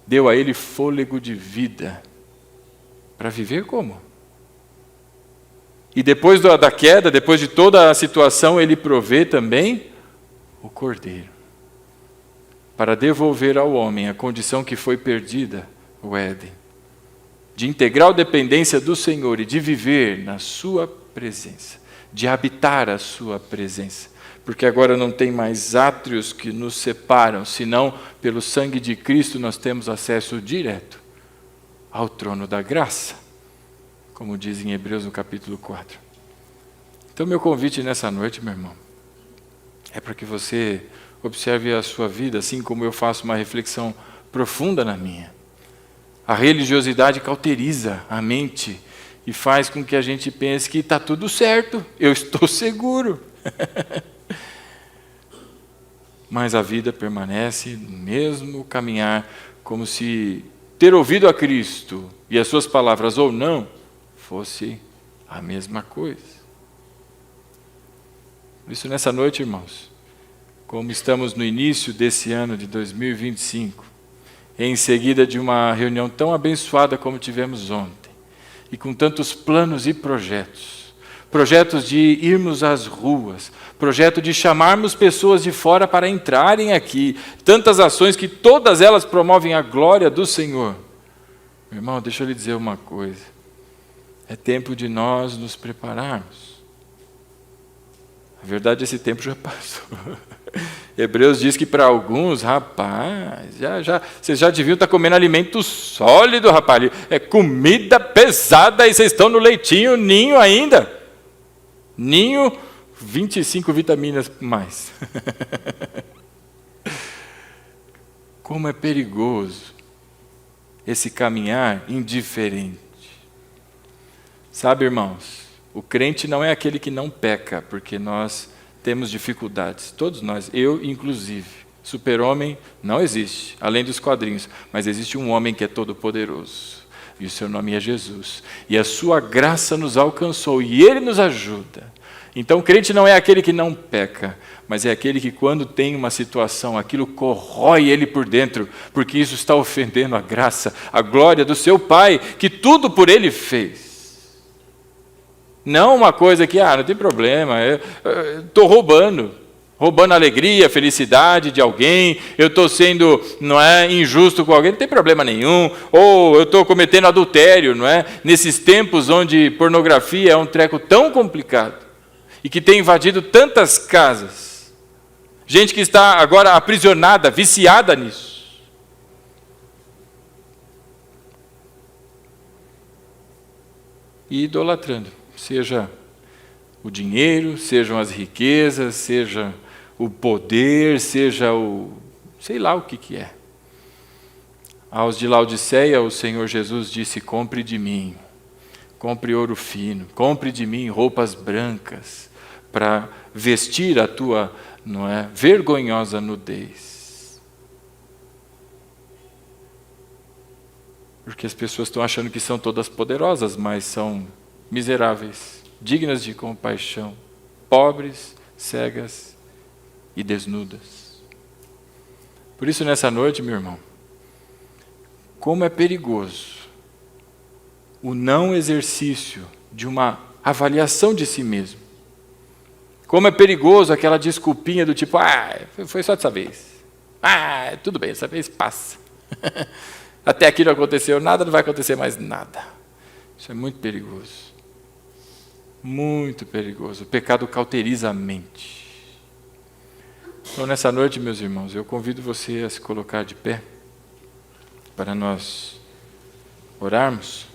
Speaker 1: Deu a ele fôlego de vida. Para viver como? E depois da queda, depois de toda a situação, ele provê também o Cordeiro. Para devolver ao homem a condição que foi perdida, o Éden. De integral dependência do Senhor e de viver na sua presença. De habitar a sua presença. Porque agora não tem mais átrios que nos separam, senão pelo sangue de Cristo nós temos acesso direto ao trono da graça, como diz em Hebreus no capítulo 4. Então meu convite nessa noite, meu irmão, é para que você observe a sua vida, assim como eu faço uma reflexão profunda na minha. A religiosidade cauteriza a mente e faz com que a gente pense que está tudo certo, eu estou seguro. Mas a vida permanece no mesmo caminhar, como se ter ouvido a Cristo e as suas palavras ou não, fosse a mesma coisa. Por isso, nessa noite, irmãos, como estamos no início desse ano de 2025, em seguida de uma reunião tão abençoada como tivemos ontem, e com tantos planos e projetos, projetos de irmos às ruas, projeto de chamarmos pessoas de fora para entrarem aqui, tantas ações que todas elas promovem a glória do Senhor. Meu irmão, deixa eu lhe dizer uma coisa, é tempo de nós nos prepararmos. Na verdade, esse tempo já passou. Hebreus diz que para alguns, rapaz, vocês já deviam estar comendo alimento sólido, rapaz. É comida pesada e vocês estão no leitinho, ninho ainda. Ninho, 25 vitaminas mais. Como é perigoso esse caminhar indiferente. Sabe, irmãos, o crente não é aquele que não peca, porque nós temos dificuldades, todos nós, eu inclusive. Super-homem não existe, além dos quadrinhos, mas existe um homem que é todo-poderoso, e o seu nome é Jesus, e a sua graça nos alcançou, e Ele nos ajuda. Então o crente não é aquele que não peca, mas é aquele que quando tem uma situação, aquilo corrói ele por dentro, porque isso está ofendendo a graça, a glória do seu Pai, que tudo por ele fez. Não uma coisa que, não tem problema, estou roubando a alegria, a felicidade de alguém, eu estou sendo, injusto com alguém, não tem problema nenhum, ou eu estou cometendo adultério, nesses tempos onde pornografia é um treco tão complicado, e que tem invadido tantas casas, gente que está agora aprisionada, viciada nisso. E idolatrando. Seja o dinheiro, sejam as riquezas, seja o poder, seja sei lá o que é. Aos de Laodiceia, o Senhor Jesus disse: compre de mim, compre ouro fino, compre de mim roupas brancas, para vestir a tua, vergonhosa nudez. Porque as pessoas estão achando que são todas poderosas, mas são miseráveis, dignas de compaixão, pobres, cegas e desnudas. Por isso, nessa noite, meu irmão, como é perigoso o não exercício de uma avaliação de si mesmo. Como é perigoso aquela desculpinha do tipo, foi só dessa vez. Tudo bem, dessa vez passa. Até aqui não aconteceu nada, não vai acontecer mais nada. Isso é muito perigoso. Muito perigoso. O pecado cauteriza a mente. Então, nessa noite, meus irmãos, eu convido você a se colocar de pé para nós orarmos.